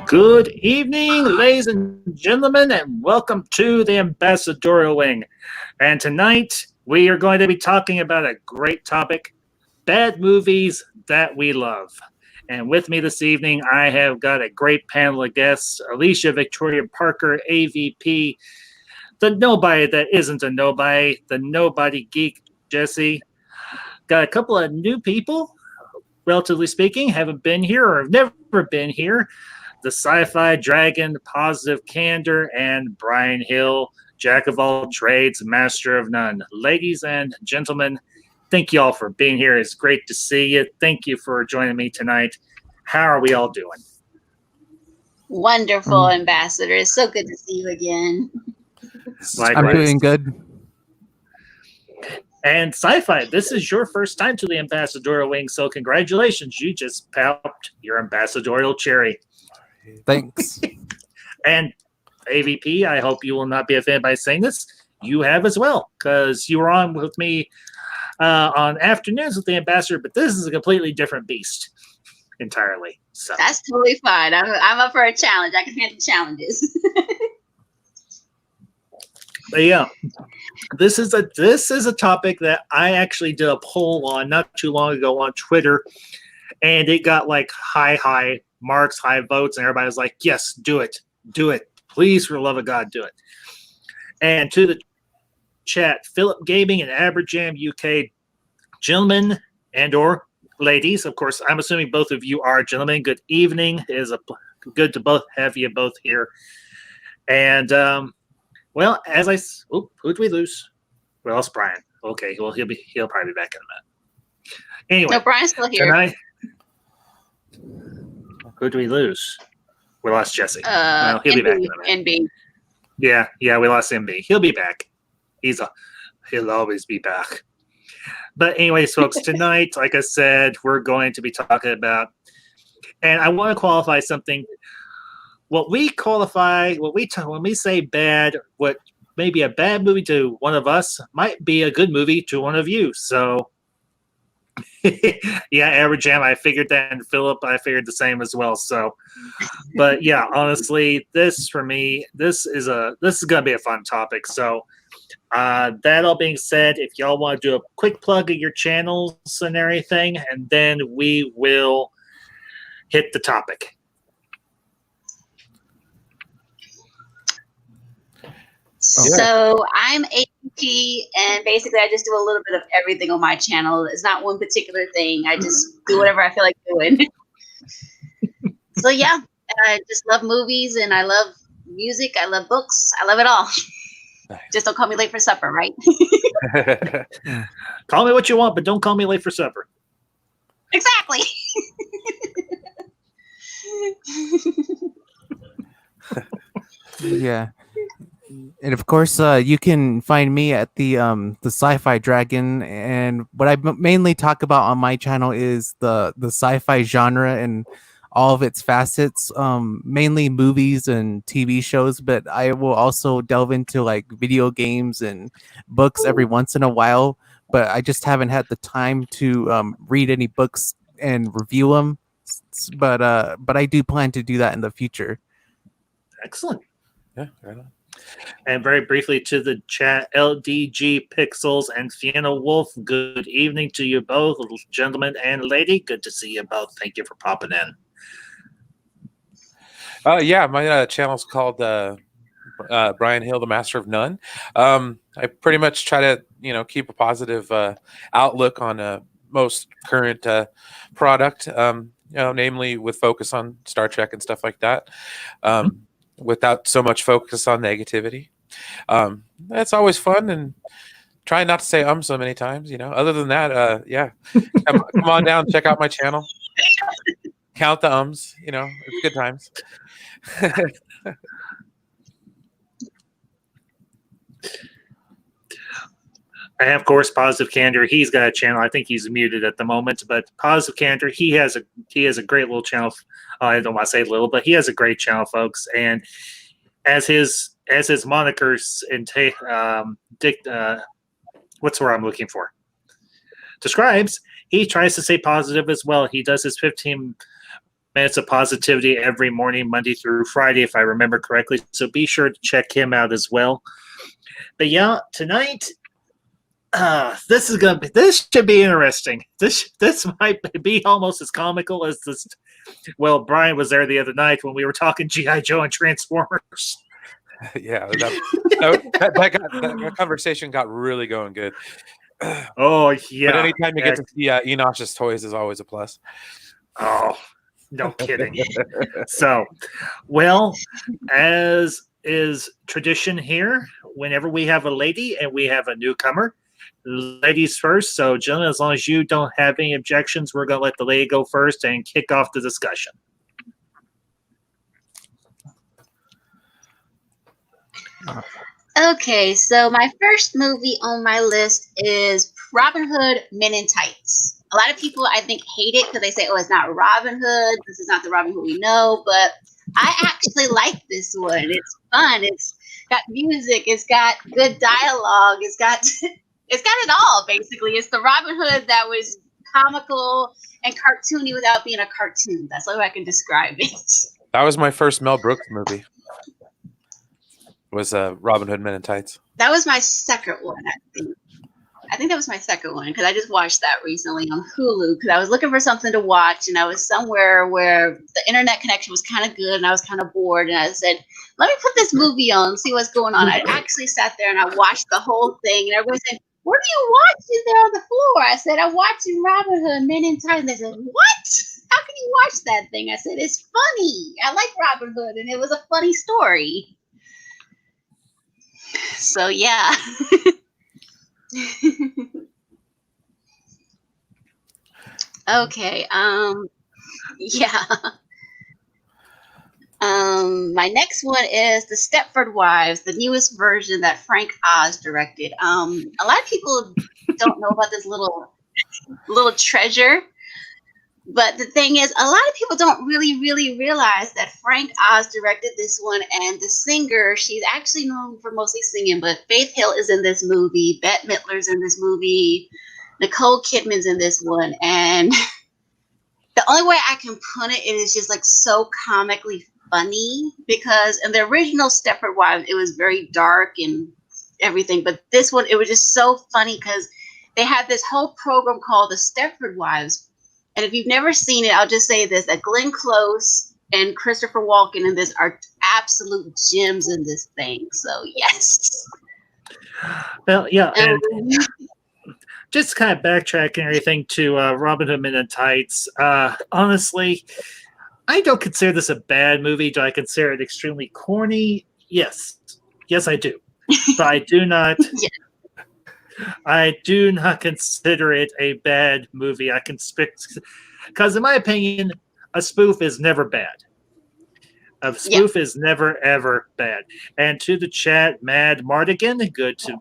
Good evening, ladies and gentlemen, and welcome to the Ambassadorial Wing. And tonight we are going to be talking about a great topic, bad movies that we love. And with me this evening, I have got a great panel of guests, Alicia Victoria Parker, AVP, the nobody that isn't a nobody, the nobody geek, Jesse. Got a couple of new people, relatively speaking, haven't been here or have never been here. The Sci-Fi Dragon, Positive Candor, and Brian Hill, Jack of all trades, master of none. Ladies and gentlemen, thank you all for being here. It's great to see you. Thank you for joining me tonight. How are we all doing? Wonderful, Ambassador. It's so good to see you again. Likewise. I'm doing good. And Sci-Fi, this is your first time to the Ambassadorial Wing, so congratulations. You just popped your Ambassadorial cherry. Thanks. And AVP, I hope you will not be offended by saying this. You have as well, because you were on with me on Afternoons with the Ambassador, but this is a completely different beast entirely. So that's totally fine. I'm up for a challenge. I can handle challenges. But yeah, this is a topic that I actually did a poll on not too long ago on Twitter, and it got like high marks, high votes, and everybody was like, yes, do it, please, for the love of God, do it. And to the chat, Philip Gaming and Aberjam UK, gentlemen and or ladies, of course, I'm assuming both of you are gentlemen. Good evening. It is good to both have you both here. And well, who did we lose? We lost Brian. Okay, well he'll probably be back in a minute. Anyway, no, Brian's still here. Tonight, who do we lose? We lost Jesse. Well, he'll be back in a minute. NB. Yeah, we lost MB. He'll be back. He'll always be back. But anyways, folks, tonight, like I said, we're going to be talking about, and I want to qualify something. When we say bad, what may be a bad movie to one of us might be a good movie to one of you. So, yeah, Average Jam, I figured that, and Philip, I figured the same as well. So, but yeah, honestly, this for me, this is gonna be a fun topic. So, that all being said, if y'all want to do a quick plug of your channels and everything, and then we will hit the topic. So I'm AVP, and basically I just do a little bit of everything on my channel. It's not one particular thing. I just do whatever I feel like doing. So yeah, I just love movies, and I love music. I love books. I love it all. Nice. Just don't call me late for supper, right? Call me what you want, but don't call me late for supper. Exactly. Yeah. And of course, you can find me at the Sci-Fi Dragon, and what I mainly talk about on my channel is the sci-fi genre and all of its facets, mainly movies and TV shows. But I will also delve into like video games and books every once in a while. But I just haven't had the time to read any books and review them. But I do plan to do that in the future. Excellent. Yeah, right on. And very briefly to the chat, LDG Pixels and Fiona Wolf, good evening to you both, gentlemen and lady. Good to see you both. Thank you for popping in. Yeah, my channel's called Brian Hill, the Master of None. I pretty much try to, keep a positive outlook on most current product, namely with focus on Star Trek and stuff like that. Without so much focus on negativity. That's always fun, and try not to say so many times, Other than that, yeah. Come on down, check out my channel. Count the ums, it's good times. I have, of course, Positive Candor. He's got a channel. I think he's muted at the moment, but Positive Candor, he has a great little channel. I don't want to say little, but he has a great channel, folks. And as his monikers what's the word I'm looking for? Describes, he tries to stay positive as well. He does his 15 Minutes of Positivity every morning, Monday through Friday, if I remember correctly. So be sure to check him out as well. But yeah, tonight, this should be interesting. This might be almost as comical as this. Well, Brian was there the other night when we were talking G.I. Joe and Transformers. Yeah, that conversation got really going good. Oh yeah! But anytime you get to see Enosh's toys is always a plus. Oh, no kidding. So, well, as is tradition here, whenever we have a lady and we have a newcomer, ladies first. So, gentlemen, as long as you don't have any objections, we're going to let the lady go first and kick off the discussion. Okay, so my first movie on my list is Robin Hood Men in Tights. A lot of people, I think, hate it because they say, oh, it's not Robin Hood. This is not the Robin Hood we know. But I actually like this one. It's fun. It's got music. It's got good dialogue. It's got it all, basically. It's the Robin Hood that was comical and cartoony without being a cartoon. That's the way I can describe it. That was my first Mel Brooks movie. Was Robin Hood Men in Tights. That was my second one, I think. I think that was my second one because I just watched that recently on Hulu because I was looking for something to watch and I was somewhere where the internet connection was kind of good and I was kind of bored and I said, let me put this movie on and see what's going on. I actually sat there and I watched the whole thing and everybody said, what are you watching there on the floor? I said, I'm watching Robin Hood Men in Tights. And they said, what? How can you watch that thing? I said, it's funny. I like Robin Hood and it was a funny story. So yeah. Okay. Yeah. My next one is The Stepford Wives, the newest version that Frank Oz directed. A lot of people don't know about this little treasure. But the thing is, a lot of people don't really realize that Frank Oz directed this one, and the singer, she's actually known for mostly singing, but Faith Hill is in this movie, Bette Midler's in this movie, Nicole Kidman's in this one, and the only way I can put it is just like so comically funny, because in the original Stepford Wives, it was very dark and everything, but this one, it was just so funny because they had this whole program called The Stepford Wives. And if you've never seen it, I'll just say this, that Glenn Close and Christopher Walken in this are absolute gems in this thing. So, yes. Well, yeah. And just kind of backtracking everything to Robin Hood Men in Tights. Honestly, I don't consider this a bad movie. Do I consider it extremely corny? Yes. Yes, I do. But I do not... Yeah. I do not consider it a bad movie. Because in my opinion, a spoof is never bad. A spoof is never ever bad. And to the chat, Mad Mardigan, good to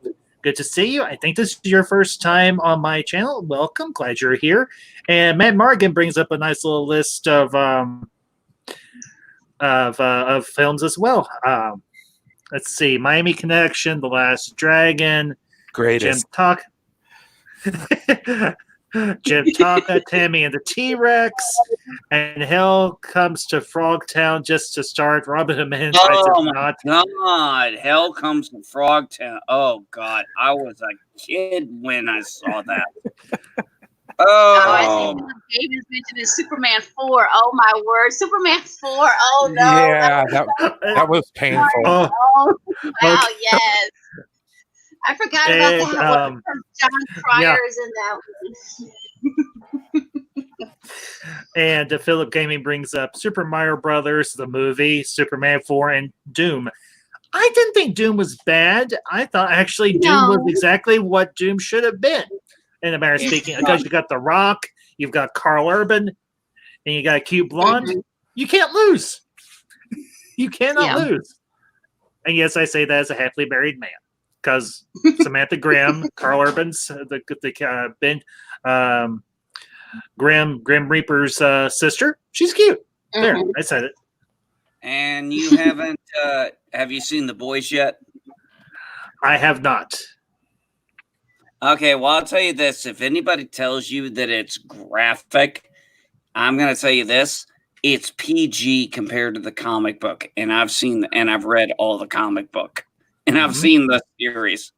see you. I think this is your first time on my channel. Welcome, glad you're here. And Mad Mardigan brings up a nice little list of films as well. Let's see, Miami Connection, The Last Dragon. Greatest. Jim Taka, Tammy and the T-Rex, and Hell Comes to Frogtown just to start. Robin Hood Men in Tights. Oh my God! Hell Comes to Frogtown. Oh God, I was a kid when I saw that. I see David's mentioned is Superman 4. Oh my word, Superman 4. Oh no. Yeah, that was painful. Oh wow, yes. I forgot about that one. John Cryer is in that one. And Philip Gaming brings up Super Mario Brothers, the movie, Superman 4, and Doom. I didn't think Doom was bad. I thought actually Doom was exactly what Doom should have been. In a matter of speaking, because you got The Rock, you've got Carl Urban, and you got a cute blonde. Mm-hmm. You can't lose. You cannot lose. And yes, I say that as a happily married man. Because Samantha Graham, Carl Urban's Ben Grim Reaper's sister, she's cute. There, I said it. And you haven't? Have you seen The Boys yet? I have not. Okay, well, I'll tell you this: if anybody tells you that it's graphic, I'm going to tell you this: it's PG compared to the comic book, and I've read all the comic book, and I've seen the series.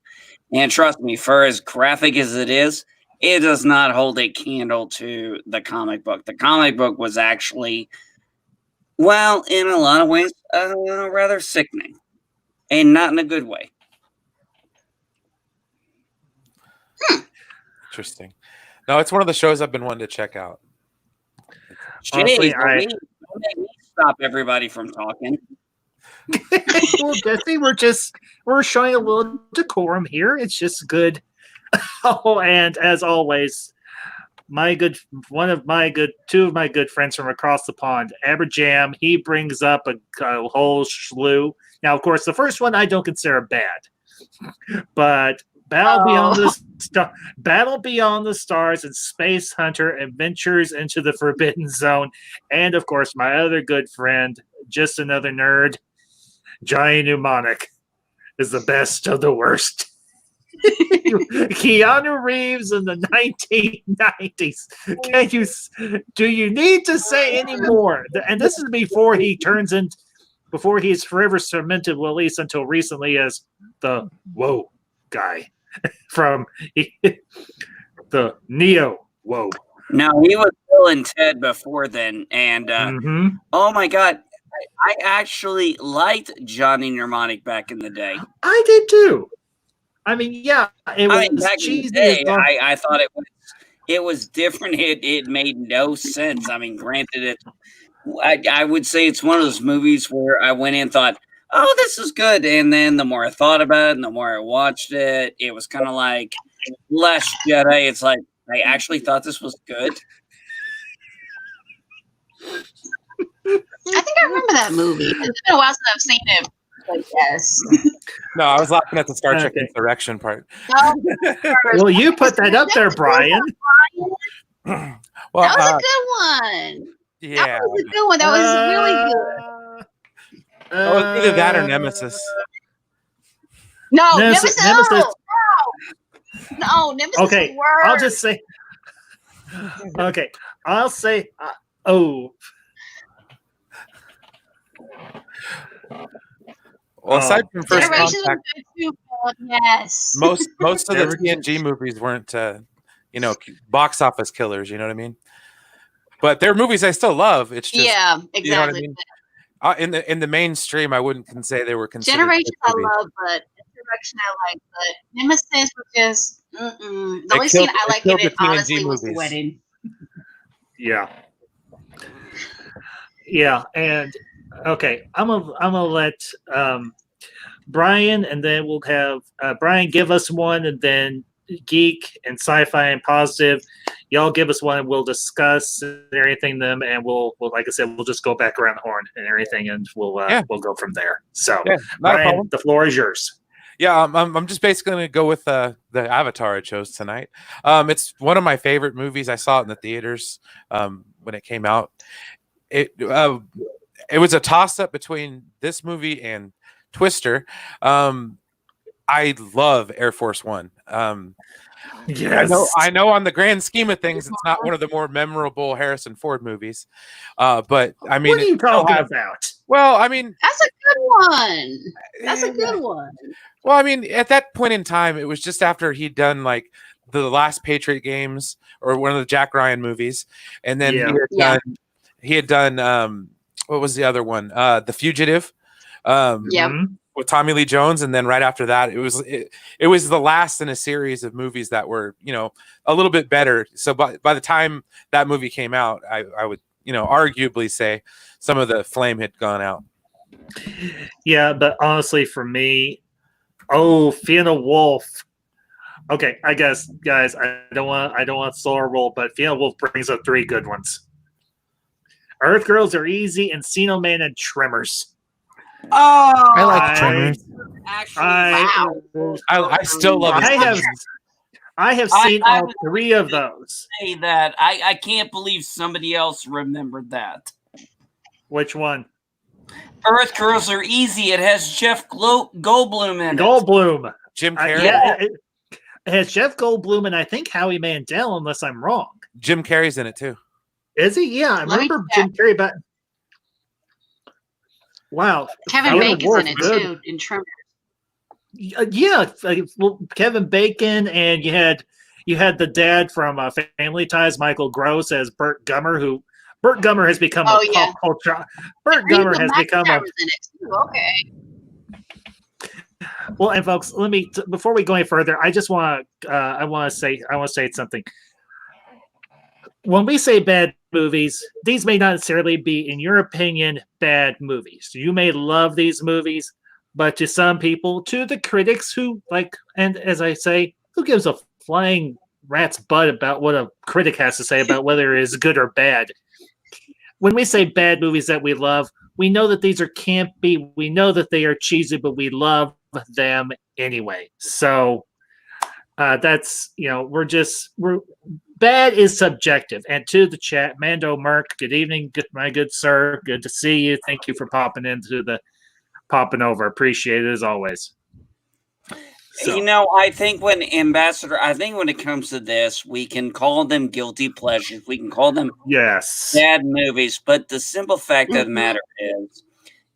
And trust me, for as graphic as it does not hold a candle to the comic book. The comic book was actually, well, in a lot of ways, rather sickening, and not in a good way. Interesting. No, it's one of the shows I've been wanting to check out. Honestly, Don't make me stop everybody from talking. Well, Jesse, we're showing a little decorum here. It's just good. Oh, and as always, two of my good friends from across the pond, Aberjam, he brings up a whole slew. Now, of course, the first one I don't consider bad, but Battle Beyond the Stars and Space Hunter Adventures into the Forbidden Zone, and of course, my other good friend, just another nerd, Johnny Mnemonic, is the best of the worst. Keanu Reeves in the 1990s. Do you need to say any more? And this is before he's forever cemented, well, at least until recently, as the whoa guy from the Neo whoa. Now, he was Bill and Ted before then, and oh my god, I actually liked Johnny Mnemonic back in the day. I did too. I mean, yeah, it was back cheesy. in the day, I thought it was different. It made no sense. I mean, granted, I would say it's one of those movies where I went in and thought, oh, this is good. And then the more I thought about it and the more I watched it, it was kind of like Last Jedi. It's like, I actually thought this was good. I think I remember that movie. It's been a while since I've seen it. But yes. No, I was laughing at the Star Trek Insurrection part. Well, you put that up there, Brian. Well, that was a good one. Yeah, that was a good one. That was really good. Oh, either that or Nemesis. No, Nemesis. No, Nemesis. Okay, I'll just say. Okay, I'll say. Well, aside from First Contact, yes. most of the TNG movies weren't, box office killers. You know what I mean? But they're movies I still love. It's just, yeah, exactly. You know what I mean? In the mainstream, I wouldn't say they were considered. Generations I love, but Insurrection I like, but Nemesis was just the only scene I like in it honestly was the wedding. Yeah. Yeah, and okay, I'm gonna let Brian, and then we'll have Brian give us one, and then Geek and Sci-Fi and Positive, y'all give us one, and we'll discuss and everything them, and we'll like I said, we'll just go back around the horn and everything, and we'll go from there. So, Brian, the floor is yours. Yeah, I'm just basically going to go with the Avatar I chose tonight. It's one of my favorite movies. I saw it in the theaters when it came out. It was a toss-up between this movie and Twister. I love Air Force One. Yes. I know on the grand scheme of things, it's not one of the more memorable Harrison Ford movies. But I mean, what are you talking about? Well, I mean, that's a good one. That's a good one. Well, I mean, at that point in time, it was just after he'd done like the last Patriot Games or one of the Jack Ryan movies, and then he had done what was the other one? The Fugitive. With Tommy Lee Jones, and then right after that, it was the last in a series of movies that were a little bit better. So by the time that movie came out, I would arguably say some of the flame had gone out. Yeah, but honestly, for me, Fiona Wolf. Okay, I guess guys, I don't want to slow our roll, but Fiona Wolf brings up three good ones. Earth Girls Are Easy, Encino Man, and Tremors. Oh, I like Tremors. I still love it. I have seen all three of those. Say that I can't believe somebody else remembered that. Which one? Earth Girls Are Easy. It has Jeff Goldblum in it. Goldblum. Jim Carrey. It has Jeff Goldblum and I think Howie Mandel, unless I'm wrong. Jim Carrey's in it too. Is he? Yeah, I remember Jim Carrey back. Wow. Kevin Theodore Bacon's Wolf, in it good. too in Tremors. Yeah, well, Kevin Bacon, and you had the dad from Family Ties, Michael Gross, as Burt Gummer, who Burt Gummer has become Oh, a yeah. pop culture. Burt Reba Gummer has become a McIntyre's in it too. Okay. well. And folks, before we go any further, I just want to I want to say something. When we say bad movies, these may not necessarily be, in your opinion, bad movies. You may love these movies, but to some people, to the critics who like, and as I say, who gives a flying rat's butt about what a critic has to say about whether it is good or bad? When we say bad movies that we love, we know that these are campy, we know that they are cheesy, but we love them anyway. So that's, we're bad is subjective. And to the chat, Mando Merck, good evening, my good sir. Good to see you. Thank you for popping over. Appreciate it as always. So. I think when it comes to this, we can call them guilty pleasures. We can call them bad movies. But the simple fact of the matter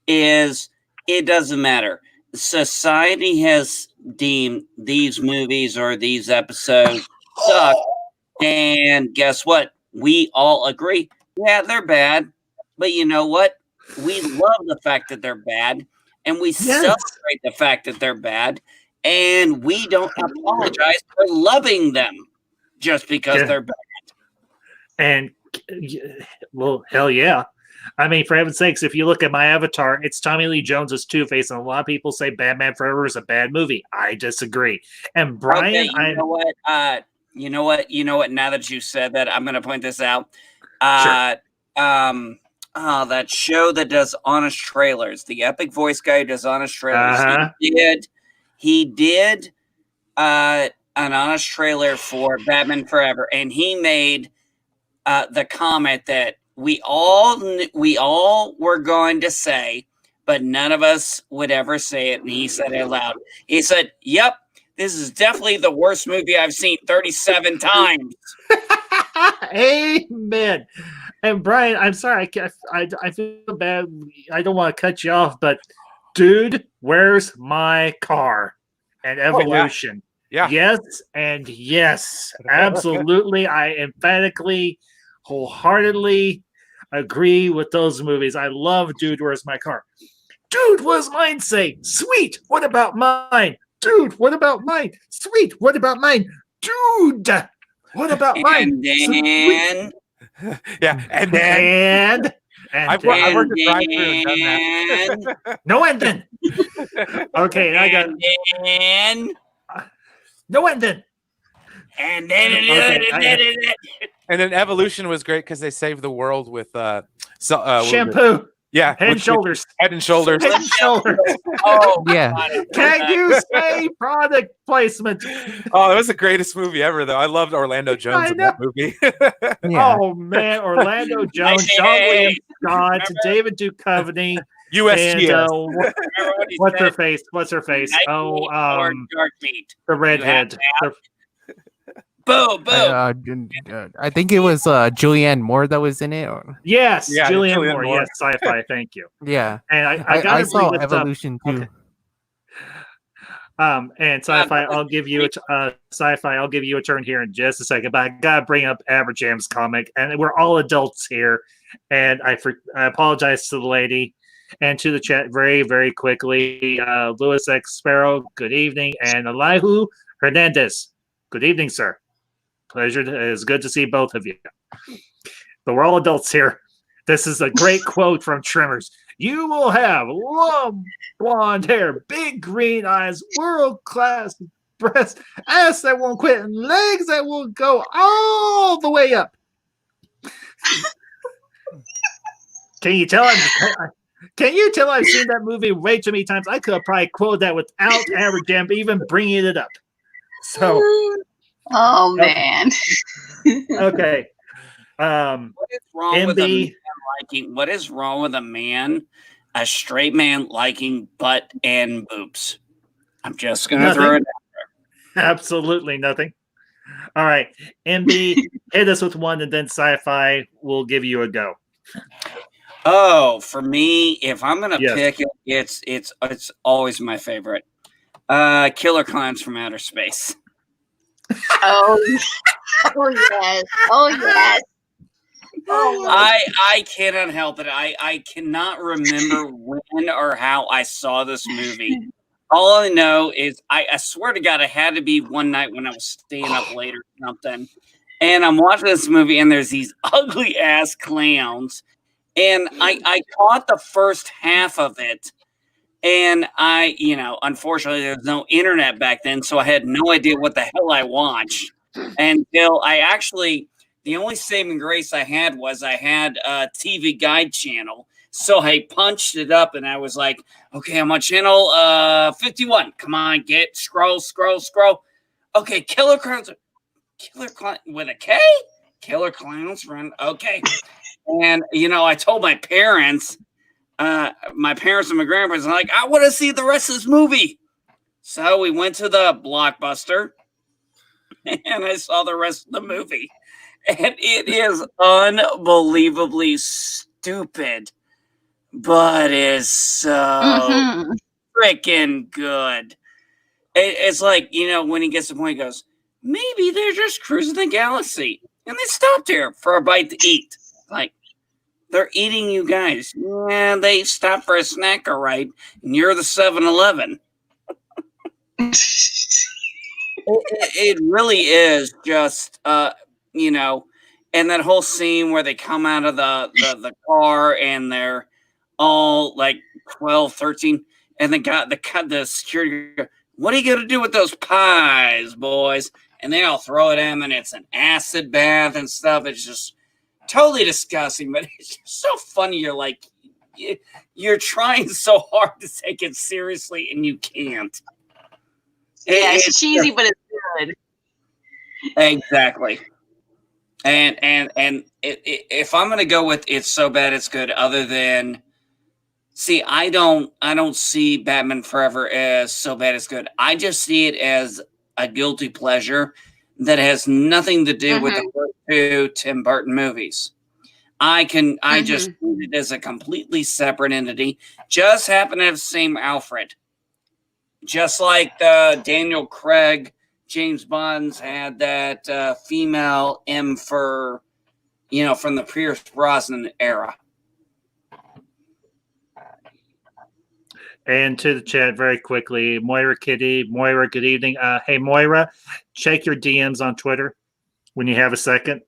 is it doesn't matter. Society has deemed these movies or these episodes suck. And guess what? We all agree. Yeah, they're bad. But you know what? We love the fact that they're bad. And we celebrate the fact that they're bad. And we don't apologize for loving them just because they're bad. And, well, hell yeah. I mean, for heaven's sakes, if you look at my avatar, it's Tommy Lee Jones's Two-Face, and a lot of people say Batman Forever is a bad movie. I disagree. And Brian, you know what? Now that you said that, I'm going to point this out. Sure. That show that does honest trailers, the epic voice guy who does honest trailers. He did an honest trailer for Batman Forever, and he made the comment that we all were going to say, but none of us would ever say it. And he said it aloud. He said, "Yep, this is definitely the worst movie I've seen 37 times." Amen. And Brian, I'm sorry, I feel bad. I don't want to cut you off, but dude, where's my car? And Evolution. Yeah. Yes, and yes, absolutely. I emphatically, wholeheartedly agree with those movies. I love Dude, Where's My Car? Dude, what does mine say? Sweet, what about mine? Dude, what about mine? Sweet, what about mine? Dude, what about mine? And then, I worked a drive-through and done that. No and then. Okay, I got no and then. And then And then Evolution was great because they saved the world with shampoo. Yeah, Head and shoulders. Head and Shoulders. Head and shoulders. Oh Yeah. Can you say product placement? Oh, it was the greatest movie ever, though. I loved Orlando Jones in that movie. Yeah. Oh man, Orlando Jones, Sean William Scott, David Duchovny, USGS. what's her face? What's her face? Oh, Dark Meat. the redhead. Boo, boo. I think it was Julianne Moore that was in it. Yes, Yeah, Julianne Julianne Moore. Moore. Yes, sci-fi. Thank you. Yeah. And I saw Evolution too. Okay. And sci-fi, I'll give you a turn here in just a second, but I gotta bring up Aberjam's comic, and we're all adults here, and I apologize to the lady and to the chat very, very quickly. Louis X Sparrow, good evening, and Elihu Hernandez, good evening, sir. Pleasure. It's good to see both of you. But we're all adults here. This is a great quote from Tremors. You will have long blonde hair, big green eyes, world-class breasts, ass that won't quit, and legs that will go all the way up. Can you tell I've seen that movie way too many times? I could have probably quoted that without Aberjam even bringing it up. So, oh man. Okay. What is wrong with a man liking? What is wrong with a straight man liking butt and boobs? I'm just gonna throw it out there. Absolutely nothing. All right, MB, hit us with one, and then Sci-Fi will give you a go. Oh, for me, if I'm gonna Yes. pick it, it's always my favorite. Killer Clowns from Outer Space. Oh, oh yes. Oh yes. Oh, I cannot help it. I cannot remember when or how I saw this movie. All I know is I swear to God, it had to be one night when I was staying up late or something. And I'm watching this movie, and there's these ugly ass clowns. And I caught the first half of it. And unfortunately, there was no internet back then, so I had no idea what the hell I watched until the only saving grace I had was I had a TV guide channel. So I punched it up and I was like, okay, I'm on channel 51. Come on, scroll. Okay, Killer Clown with a K? Killer Clowns run. Okay. And, I told my parents and my grandparents, like, I want to see the rest of this movie. So we went to the Blockbuster and I saw the rest of the movie. And it is unbelievably stupid, but is so freaking good. It's like, when he gets to the point, he goes, maybe they're just cruising the galaxy. And they stopped here for a bite to eat. Like, they're eating you guys. Yeah, they stopped for a snack, all right. And you're the 7-Eleven. It really is just, and that whole scene where they come out of the car and they're all like 12, 13, and the security guard, what are you going to do with those pies, boys? And they all throw it in, and it's an acid bath and stuff. It's just totally disgusting, but it's just so funny. You're like, you're trying so hard to take it seriously, and you can't. Yeah, it's cheesy, but it's good. Exactly. And if I'm gonna go with it's so bad it's good, other than I don't see Batman Forever as so bad it's good. I just see it as a guilty pleasure that has nothing to do with the first two Tim Burton movies. I just see it as a completely separate entity. Just happen to have the same Alfred. Just like Daniel Craig, James Bond's had that female M for, from the Pierce Brosnan era. And to the chat very quickly, Moira Kitty. Moira, good evening. Hey, Moira, check your DMs on Twitter when you have a second.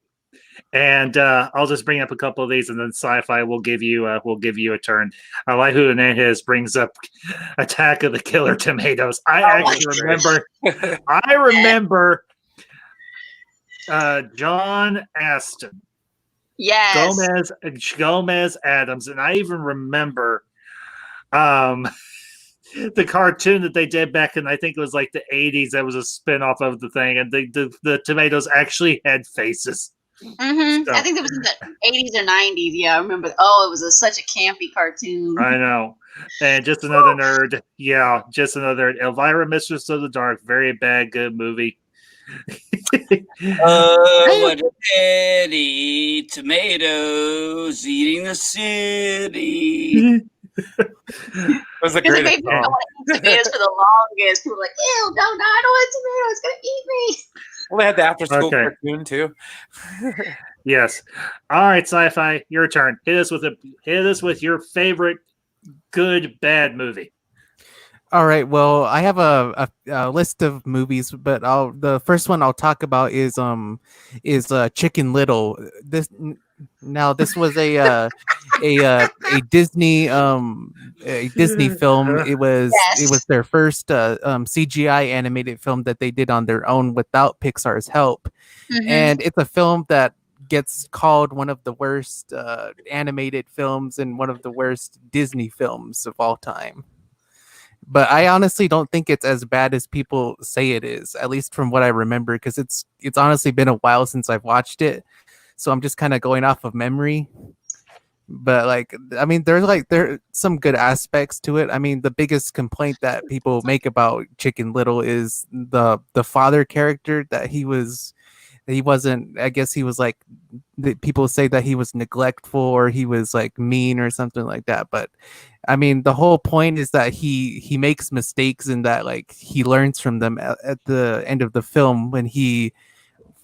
And I'll just bring up a couple of these, and then Sci-Fi will give you a turn. I like who Hernandez brings up Attack of the Killer Tomatoes. I remember John Aston, Yes, Gomez Adams, and I even remember the cartoon that they did back in, I think it was like the 80s. That was a spinoff of the thing, and the tomatoes actually had faces. I think it was in the 80s or 90s. Yeah, I remember. Oh, it was such a campy cartoon. I know. And just another nerd. Yeah, just another Elvira, Mistress of the Dark. Very bad, good movie. What a petty tomatoes eating the city. That was a great I want to eat tomatoes for the longest. People were like, ew, no, I don't want tomatoes. It's going to eat me. Well, they had the after-school cartoon too. Yes. All right, Sci-Fi, your turn. Hit us with your favorite good bad movie. All right. Well, I have a list of movies, but the first one I'll talk about is Chicken Little. This was a Disney film. It was their first CGI animated film that they did on their own without Pixar's help, and it's a film that gets called one of the worst animated films and one of the worst Disney films of all time. But I honestly don't think it's as bad as people say it is, at least from what I remember, because it's honestly been a while since I've watched it. So I'm just kind of going off of memory. But there's some good aspects to it. I mean, the biggest complaint that people make about Chicken Little is the father character, that he was he wasn't. I guess he was like people say that he was neglectful or he was like mean or something like that. But I mean, the whole point is that he makes mistakes and that like he learns from them at the end of the film when he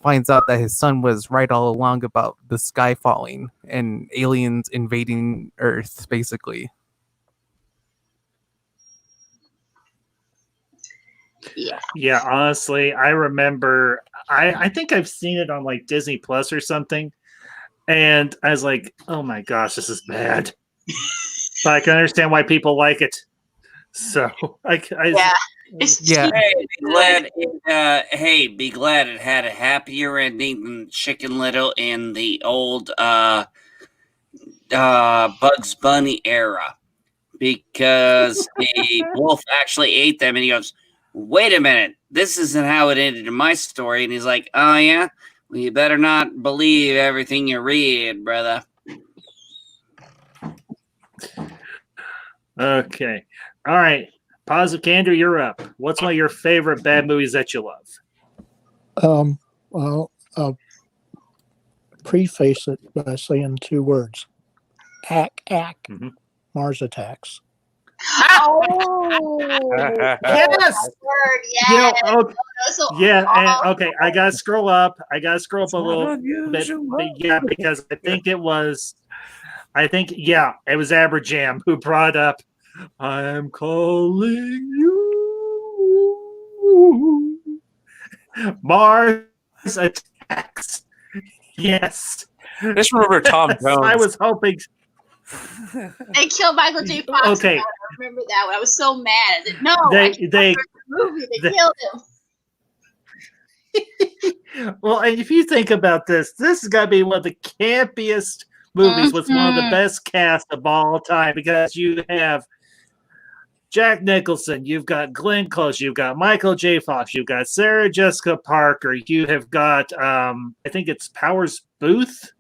finds out that his son was right all along about the sky falling and aliens invading Earth, basically. Yeah, honestly, I remember I think I've seen it on like Disney Plus or something, and I was like, oh my gosh, this is bad. But I can understand why people like it. So Yeah. Be glad it had a happier ending than Chicken Little in the old Bugs Bunny era, because the wolf actually ate them, and he goes, "Wait a minute, this isn't how it ended in my story." And he's like, "Oh yeah, well, you better not believe everything you read, brother." Okay, all right. Positive Candor, you're up. What's one of your favorite bad movies that you love? Well, I'll preface it by saying 2 words. Ack. Mhm. Mars Attacks. Oh, Yes! word, You know, yes. okay, So yeah, and awesome. okay, I gotta scroll up. I gotta scroll up a little bit, unusual. but yeah, because I think it was Aberjam who brought up I'm calling you. Mars Attacks. Yes. I just remember Tom Jones. I was hoping. They killed Michael J. Fox. Okay. I remember that one. I was so mad. I said, no, They killed him. Well, and if you think about this has got to be one of the campiest movies with one of the best cast of all time, because you have Jack Nicholson, you've got Glenn Close, you've got Michael J. Fox, you've got Sarah Jessica Parker, you have got I think it's Powers Booth.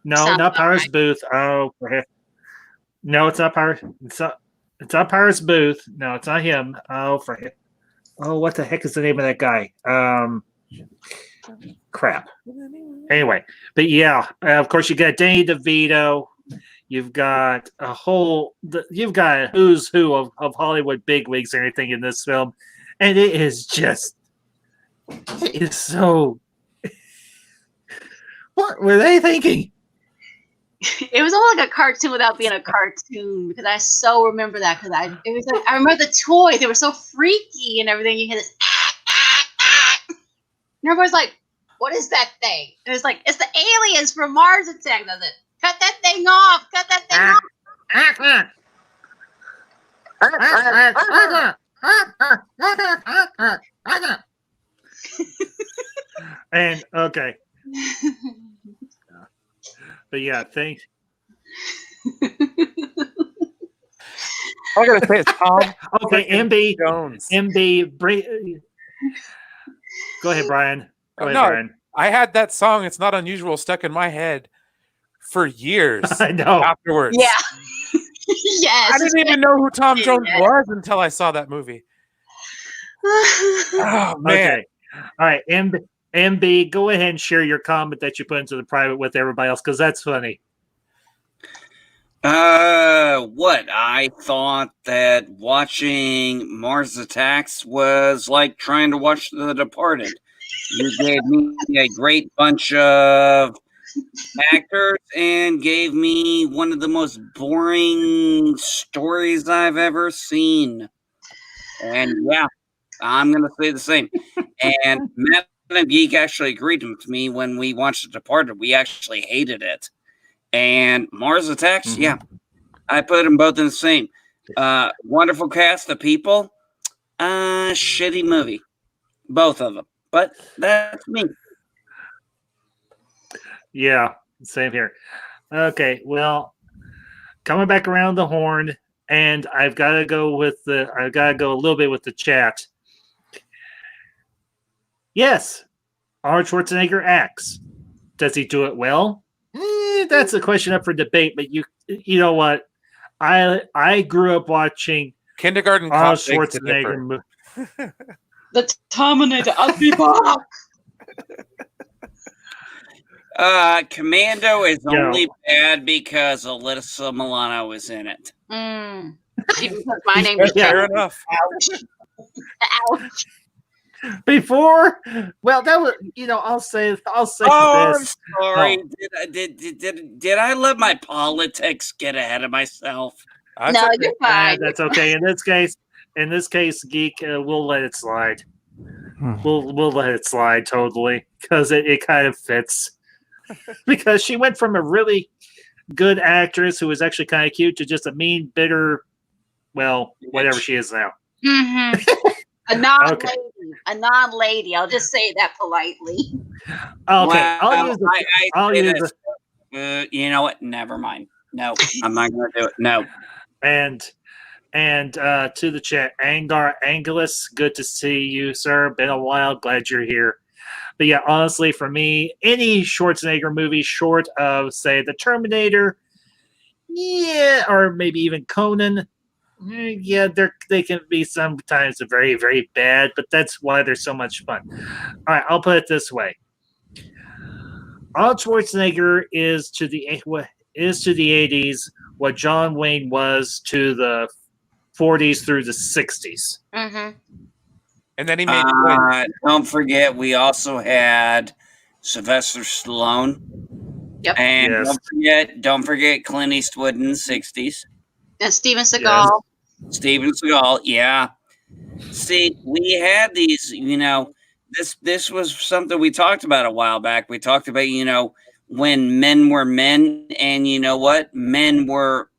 No, Sounds not Powers right. Booth. Oh, no, it's not Powers. It's not Powers Booth. No, it's not him. Oh, for him. Oh, what the heck is the name of that guy? Crap. Anyway, but yeah, of course you got Danny DeVito. You've got you've got a who's who of Hollywood bigwigs and everything in this film, and it is so. What were they thinking? It was almost like a cartoon without being a cartoon, because I so remember that, because I remember the toys. They were so freaky and everything. You hear this and everybody's like, what is that thing? And it's like, it's the aliens from Mars Attack. Does it? Cut that thing off. Cut that thing off. And okay. But yeah, thanks. I gotta say it's Tom. Okay, MB Jones. Go ahead, Brian. No, I had that song, It's Not Unusual, stuck in my head for years. I know. Afterwards. Yeah. Yes. I didn't even know who Tom Jones was until I saw that movie. Oh, man. Okay. All right, MB, go ahead and share your comment that you put into the private with everybody else, because that's funny. What? I thought that watching Mars Attacks was like trying to watch The Departed. You gave me a great bunch of actors and gave me one of the most boring stories I've ever seen. And yeah, I'm going to say the same. And Matt and Geek actually agreed with me when we watched The Departed. We actually hated it. And Mars Attacks, yeah, I put them both in the same. Wonderful cast of people. Shitty movie. Both of them. But that's me. Yeah, same here. Okay, well, coming back around the horn, and I've got to go a little bit with the chat. Yes, Arnold Schwarzenegger acts. Does he do it well? That's a question up for debate. But you know what? I grew up watching Kindergarten Arnold Cop begs to Schwarzenegger differ. movie. The Terminator, I'll be back. Commando is You know. only bad because Alyssa Milano is in it. Even because my name is Yeah. Fair enough. Ouch. Ouch. Before, well, that was, I'll say Oh, this. I'm sorry. Oh. Did I let my politics get ahead of myself? That's No, okay. you're fine. That's okay. In this case, Geek, we'll let it slide. Hmm. We'll let it slide totally because it kind of fits. Because she went from a really good actress who was actually kind of cute to just a mean, bitter, well, whatever she is now. A non-lady. Okay. A non-lady. I'll just say that politely. Okay, Well, I'll say use this. You know what? Never mind. No, I'm not going to do it. No. and to the chat, Angar Angelus, good to see you, sir. Been a while. Glad you're here. But yeah, honestly, for me, any Schwarzenegger movie short of, say, The Terminator, yeah, or maybe even Conan, yeah, they can be sometimes very, very bad, but that's why they're so much fun. All right, I'll put it this way: Arnold Schwarzenegger is to the 80s what John Wayne was to the 40s through the 60s. And then he made Twins. Don't forget, we also had Sylvester Stallone. Yep. And Yes. don't forget Clint Eastwood in the 60s. And Steven Seagal. Steven Seagal, yeah. See, we had these, this was something we talked about a while back. We talked about, when men were men, and you know what? Men were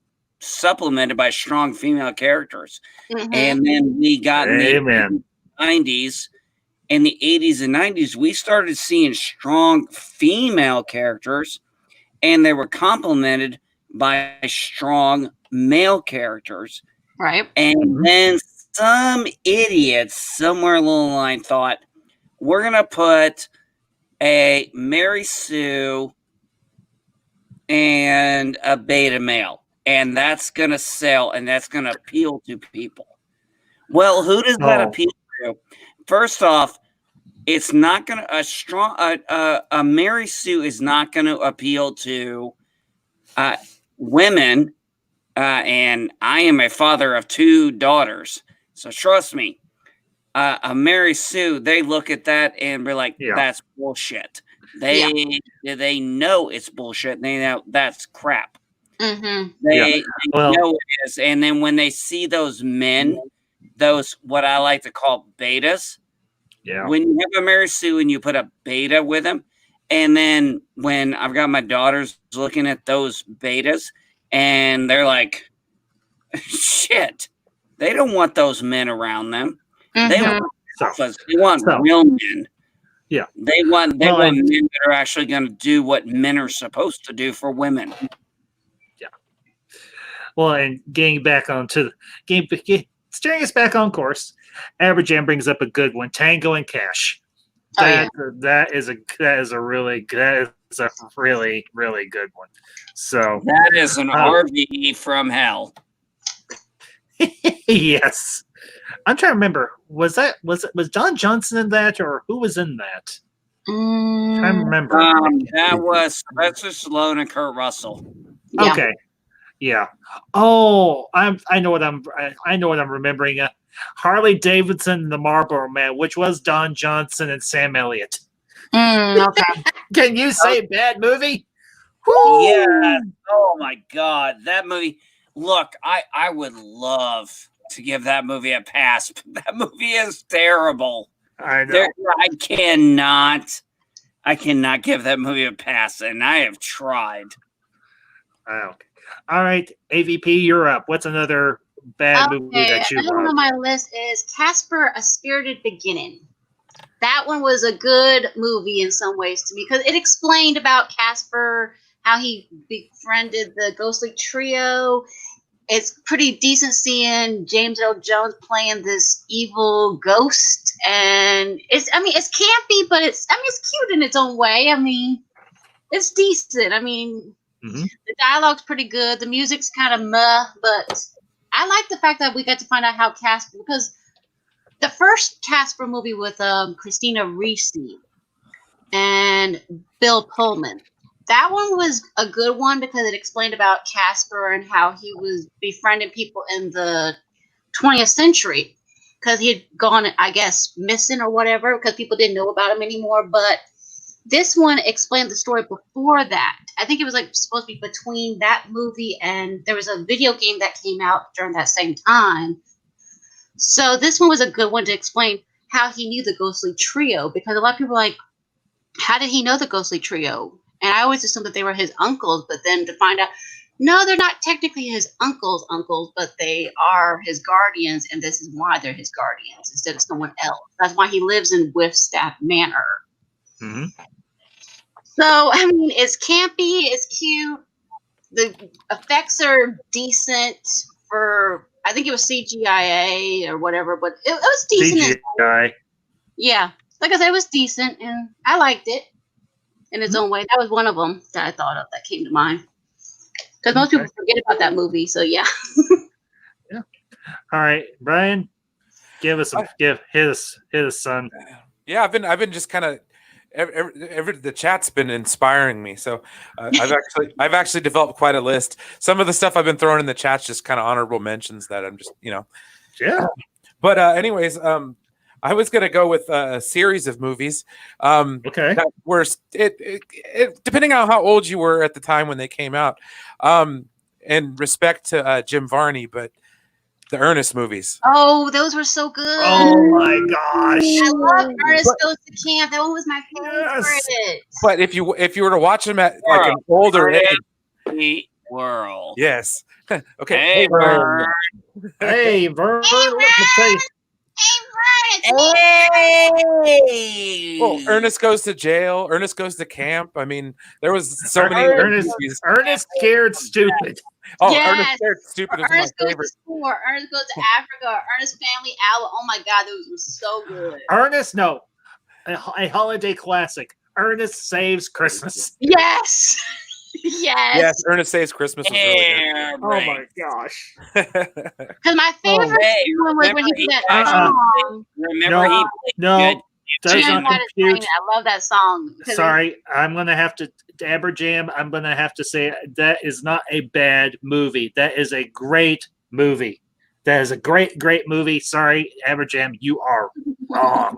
supplemented by strong female characters. And then we got in the 90s, in the 80s and 90s, we started seeing strong female characters, and they were complemented by strong male characters. Right. And then some idiots somewhere along the line thought, we're going to put a Mary Sue and a beta male, and that's going to sell, and that's going to appeal to people. Well, who does that appeal to? First off, it's not going to a Mary Sue is not going to appeal to women, and I am a father of 2 daughters, so trust me. A Mary Sue, they look at that and be like, "That's bullshit." They know it's bullshit. They know that's crap. They know it is, and then when they see those men, those what I like to call betas. Yeah. When you have a Mary Sue and you put a beta with them, and then when I've got my daughters looking at those betas, and they're like, shit, they don't want those men around them. They want alphas. They want real men. Yeah. They want men that are actually going to do what men are supposed to do for women. Yeah. Well, and getting back onto steering us back on course, Aberjam brings up a good one: Tango and Cash. That is a really good one. So that is an RV from hell. Yes. I'm trying to remember. Was Don Johnson in that, or who was in that? I'm trying to remember. That was Sylvester Stallone and Kurt Russell. Yeah. Okay. Yeah. Oh, I know what I'm remembering. Harley Davidson and the Marlboro Man, which was Don Johnson and Sam Elliott. Okay. Can you say bad movie? Woo! Yeah. Oh my God, that movie. Look, I would love to give that movie a pass, but that movie is terrible. I know. I cannot give that movie a pass, and I have tried. Okay. All right, AVP, you're up. What's another bad movie that you love? Another one on my list is Casper: A Spirited Beginning. That one was a good movie in some ways to me because it explained about Casper, how he befriended the ghostly trio. It's pretty decent seeing James Earl Jones playing this evil ghost, and it's campy, but it's cute in its own way. I mean, it's decent. I mean, the dialogue's pretty good. The music's kind of meh, but I like the fact that we got to find out how Casper, because the first Casper movie with Christina Ricci and Bill Pullman, That one was a good one because it explained about Casper and how he was befriending people in the 20th century because he had gone, I guess, missing or whatever because people didn't know about him anymore. But this one explained the story before that. I think it was like supposed to be between that movie and there was a video game that came out during that same time. So this one was a good one to explain how he knew the ghostly trio because a lot of people are like, how did he know the ghostly trio? And I always assumed that they were his uncles, but then to find out, no, they're not technically his uncles, but they are his guardians, and this is why they're his guardians instead of someone else. That's why he lives in Whiffstaff Manor. Mm-hmm. So, I mean, it's campy, it's cute. The effects are decent for, I think it was CGI or whatever, but it was decent. CGI. Yeah. Like I said, it was decent, and I liked it in its own way. That was one of them that I thought of that came to mind. Because most people forget about that movie, so yeah. Yeah. All right, Brian, give us hit us, son. Yeah, I've been just kind of the chat's been inspiring me. So I've actually developed quite a list. Some of the stuff I've been throwing in the chat's just kind of honorable mentions that I'm just Yeah. But anyways, I was gonna go with a series of movies. Okay. That were it depending on how old you were at the time when they came out. In respect to Jim Varney, but the Ernest movies. Oh, those were so good. Oh my gosh. I love Ernest Goes to Camp. That one was my favorite. Yes. But if you were to watch them at like an older age, world. yes. Okay. Hey, Vern. Hey, Vern. Let me tell you. Hey! Well, Ernest Goes to Jail. Ernest Goes to Camp. I mean, there was so many movies. Ernest Scared Stupid. Oh, Yes. Ernest Scared Stupid is my Ernest Goes favorite. to School. Ernest Goes to Africa. Ernest Family Album. Oh my God, those were so good. Ernest, no. A holiday classic. Ernest Saves Christmas. Yes. Yes. Yes, Ernest Saves Christmas was really Oh my gosh. good. Because my favorite one was when he did that song. Remember he played No. good. Doesn't Jam had it compute. singing. I love that song. 'Cause Sorry, I'm gonna have to Jam. I'm gonna have to say that is not a bad movie. That is a great movie. That is a great movie. Sorry, Jam, you are wrong.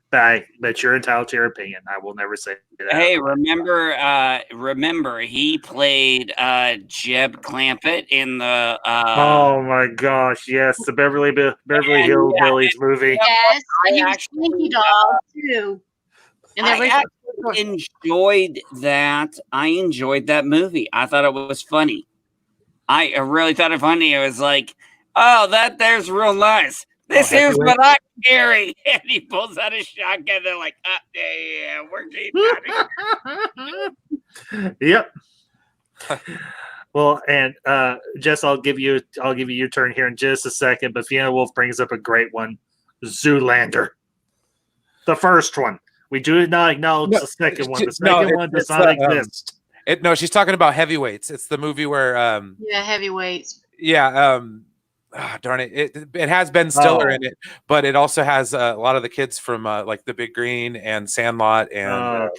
But you're entitled to your opinion. I will never say that. Hey, remember he played Jeb Clampett in the oh my gosh, yes, the Beverly Hillbillies movie. Yes, and he I was actually- Slinky Dog too. And I actually enjoyed that. I enjoyed that movie. I thought it was funny. I really thought it funny. It was like, oh, there's real nice. This here's what I carry. And he pulls out a shotgun. They're like, yeah, we're getting out of here. Yep. Well, and Jess, I'll give you your turn here in just a second. But Fiona Wolf brings up a great one, Zoolander, the first one. We do not acknowledge the second one. The second one does not exist. No, she's talking about Heavyweights. It's the movie where Heavyweights. darn it. It has Ben Stiller in it, but it also has a lot of the kids from like The Big Green and Sandlot and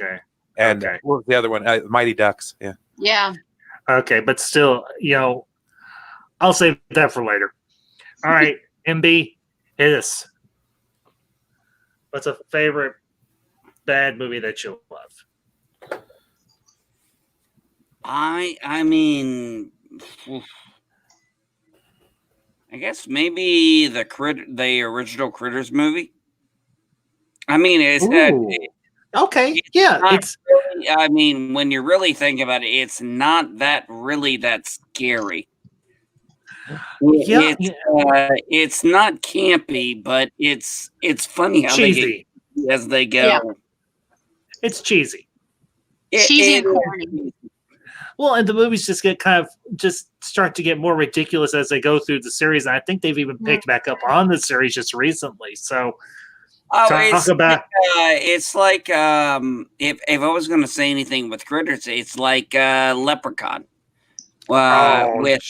what was the other one? Mighty Ducks. Yeah. Okay, but still, I'll save that for later. All right, MB, hit us. What's a favorite bad movie that you love? I mean, I guess maybe the original Critters movie. I mean, okay, yeah. It's really, I mean, when you really think about it, it's not that really that scary. It's not campy, but it's funny how cheesy as they go. Yeah. It's cheesy. Cheesy and corny. Well, and the movies just start to get more ridiculous as they go through the series. And I think they've even picked back up on the series just recently. So it's like if I was going to say anything with Critters, it's like Leprechaun. With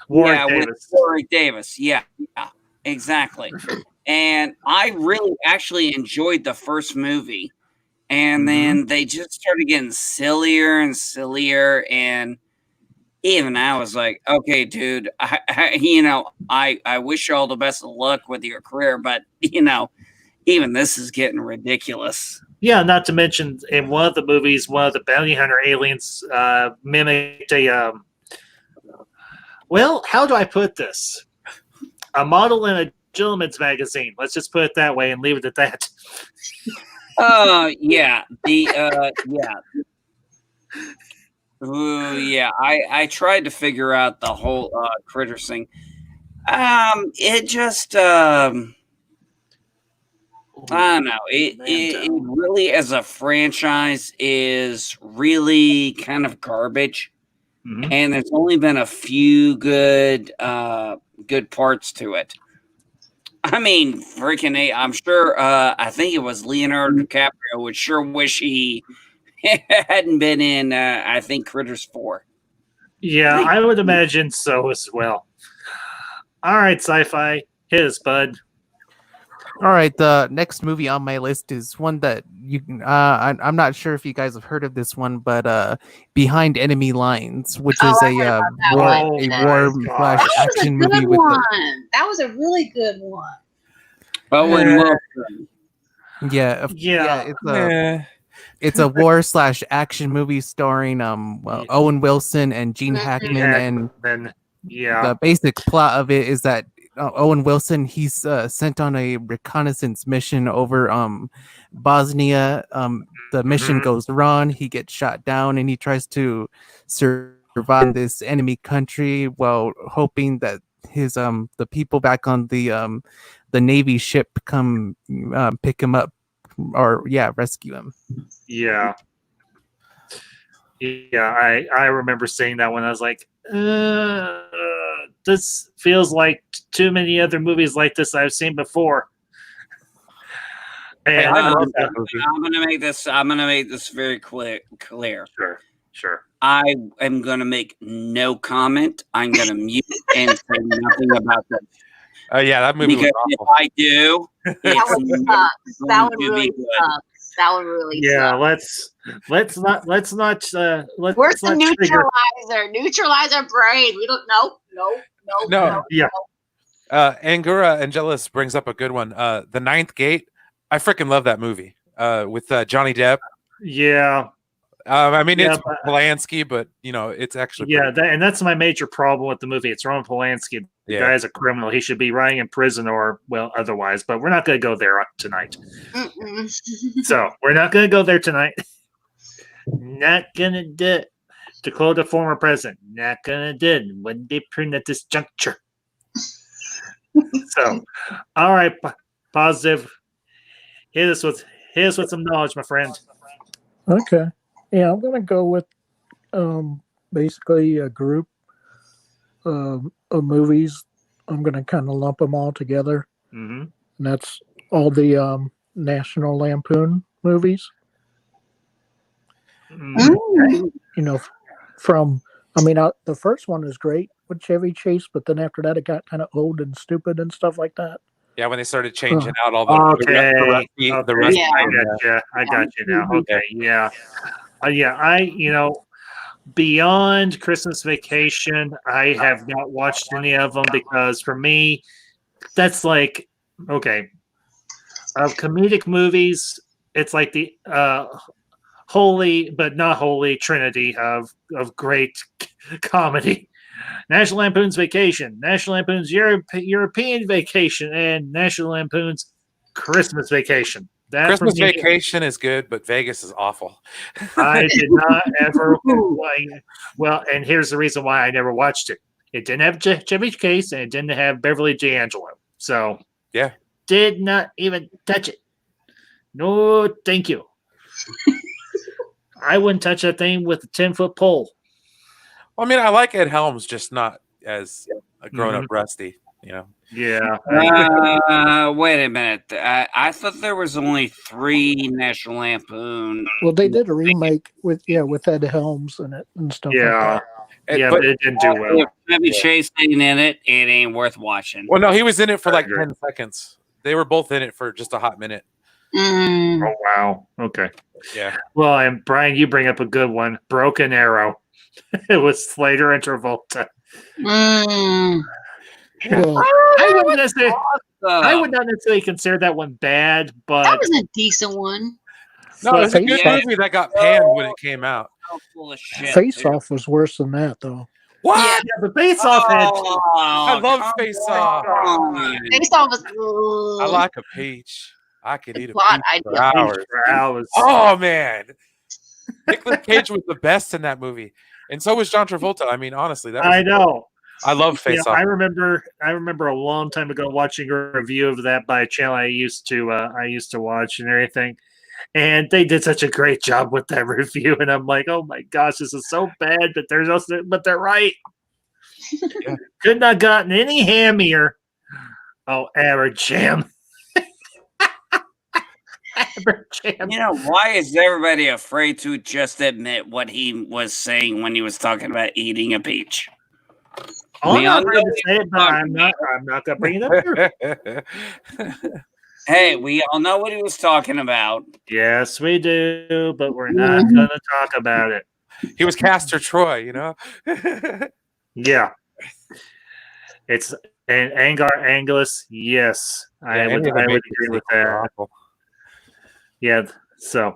Warwick Davis. Yeah, exactly. And I really actually enjoyed the first movie. and then they just started getting sillier and sillier, and even I was like, okay, dude, I wish you all the best of luck with your career, but even this is getting ridiculous. Yeah, not to mention in one of the movies, one of the bounty hunter aliens mimicked a. Well, how do I put this? A model in a gentleman's magazine. Let's just put it that way and leave it at that. Yeah. Ooh, yeah. I tried to figure out the whole Critters thing. It just I don't know. It really, as a franchise, is really kind of garbage. Mhm. And there's only been a few good parts to it. I mean, freaking A! I'm sure. I think it was Leonardo DiCaprio would sure wish he hadn't been in. I think Critters 4. Yeah, I would imagine so as well. All right, sci-fi, hit us, bud. All right, the next movie on my list is one that you can. I'm not sure if you guys have heard of this one, but Behind Enemy Lines, which is I heard about that war one. slash That was a action good movie with one. That was a really good one. Owen Wilson. It's a war slash action movie starring Owen Wilson and Gene Hackman, and then the basic plot of it is that Owen Wilson, he's sent on a reconnaissance mission over Bosnia. The mission goes wrong. He gets shot down, and he tries to survive in this enemy country while hoping that his the people back on the Navy ship come pick him up or rescue him. Yeah, I remember seeing that one. I was like, this feels like too many other movies like this I've seen before. And I love that movie. I'm gonna make this very clear. Sure. I am gonna make no comment. I'm gonna mute and say nothing about this. Yeah, that movie Because was if awful. I do, That one sucks. That one really sucks. That one really sucks. let's not Where's not the neutralizer? Neutralize our brain. We don't know. No. Yeah. Angura Angelis brings up a good one. The Ninth Gate. I freaking love that movie. With Johnny Depp. Yeah. I mean, Yeah, it's Polanski, but it's actually and that's my major problem with the movie. It's Roman Polanski. The guy is a criminal. He should be rotting in prison or otherwise. But we're not going to go there tonight. So we're not going to go there tonight. Not going to do it. To quote a former president, not going to do it. Wouldn't be prudent at this juncture. So, all right, positive. Hit us with some knowledge, my friend. Okay. Yeah, I'm gonna go with basically a group of movies. I'm gonna kind of lump them all together, and that's all the National Lampoon movies. From the first one is great with Chevy Chase, but then after that it got kind of old and stupid and stuff like that. Yeah, when they started changing out all the the rest. Yeah. I got you now. Okay, yeah. Beyond Christmas Vacation, I have not watched any of them because for me, that's like, okay, of comedic movies, it's like the holy but not holy trinity of great comedy. National Lampoon's Vacation, National Lampoon's European Vacation, and National Lampoon's Christmas Vacation. That Christmas Vacation is good, but Vegas is awful. I did not ever. Well, and here's the reason why I never watched it. It didn't have Chevy Chase, and it didn't have Beverly D'Angelo. So, yeah, did not even touch it. No, thank you. I wouldn't touch that thing with a 10-foot pole. Well, I mean, I like Ed Helms, just not as a grown-up Rusty. Yeah. Wait a minute. I thought there was only 3 National Lampoon. Well, they did a remake with Ed Helms in it and stuff. Yeah. Like But it didn't do well. If Chevy Chase ain't in it, it ain't worth watching. Well, no, he was in it for like 10 seconds. They were both in it for just a hot minute. Oh wow. Okay. Yeah. Well, and Brian, you bring up a good one. Broken Arrow. It was Slater and Travolta. Well, I wouldn't necessarily. I would Awesome. not necessarily consider that one bad, That but was a decent one. No, it was a good Face Off. movie that got panned when it came out. So full of shit. Face dude. Off was worse than that, though. What? Yeah. yeah, the Face Off had. Oh, I love come Face Off. on. Based off was. I like a peach. I could eat a Plot peach for idea. hours. For hours. Oh man, Nicolas Cage was the best in that movie, and so was John Travolta. I mean, honestly, that was, I know. I love Yeah, Face Off. I remember a long time ago watching a review of that by a channel I used to watch and everything. And they did such a great job with that review, and I'm like, oh my gosh, this is so bad, but they're right. Yeah. Could not gotten any hammier. Oh, Aberjam. Aberjam. You know, why is everybody afraid to just admit what he was saying when he was talking about eating a peach? I'm We not all going know to say it, but I'm not going to bring it up here. Hey, we all know what he was talking about. Yes, we do, but we're not going to talk about it. He was Castor Troy, you know. Yeah. It's and Angar Angelus, yes. I would agree with that. Yeah. So,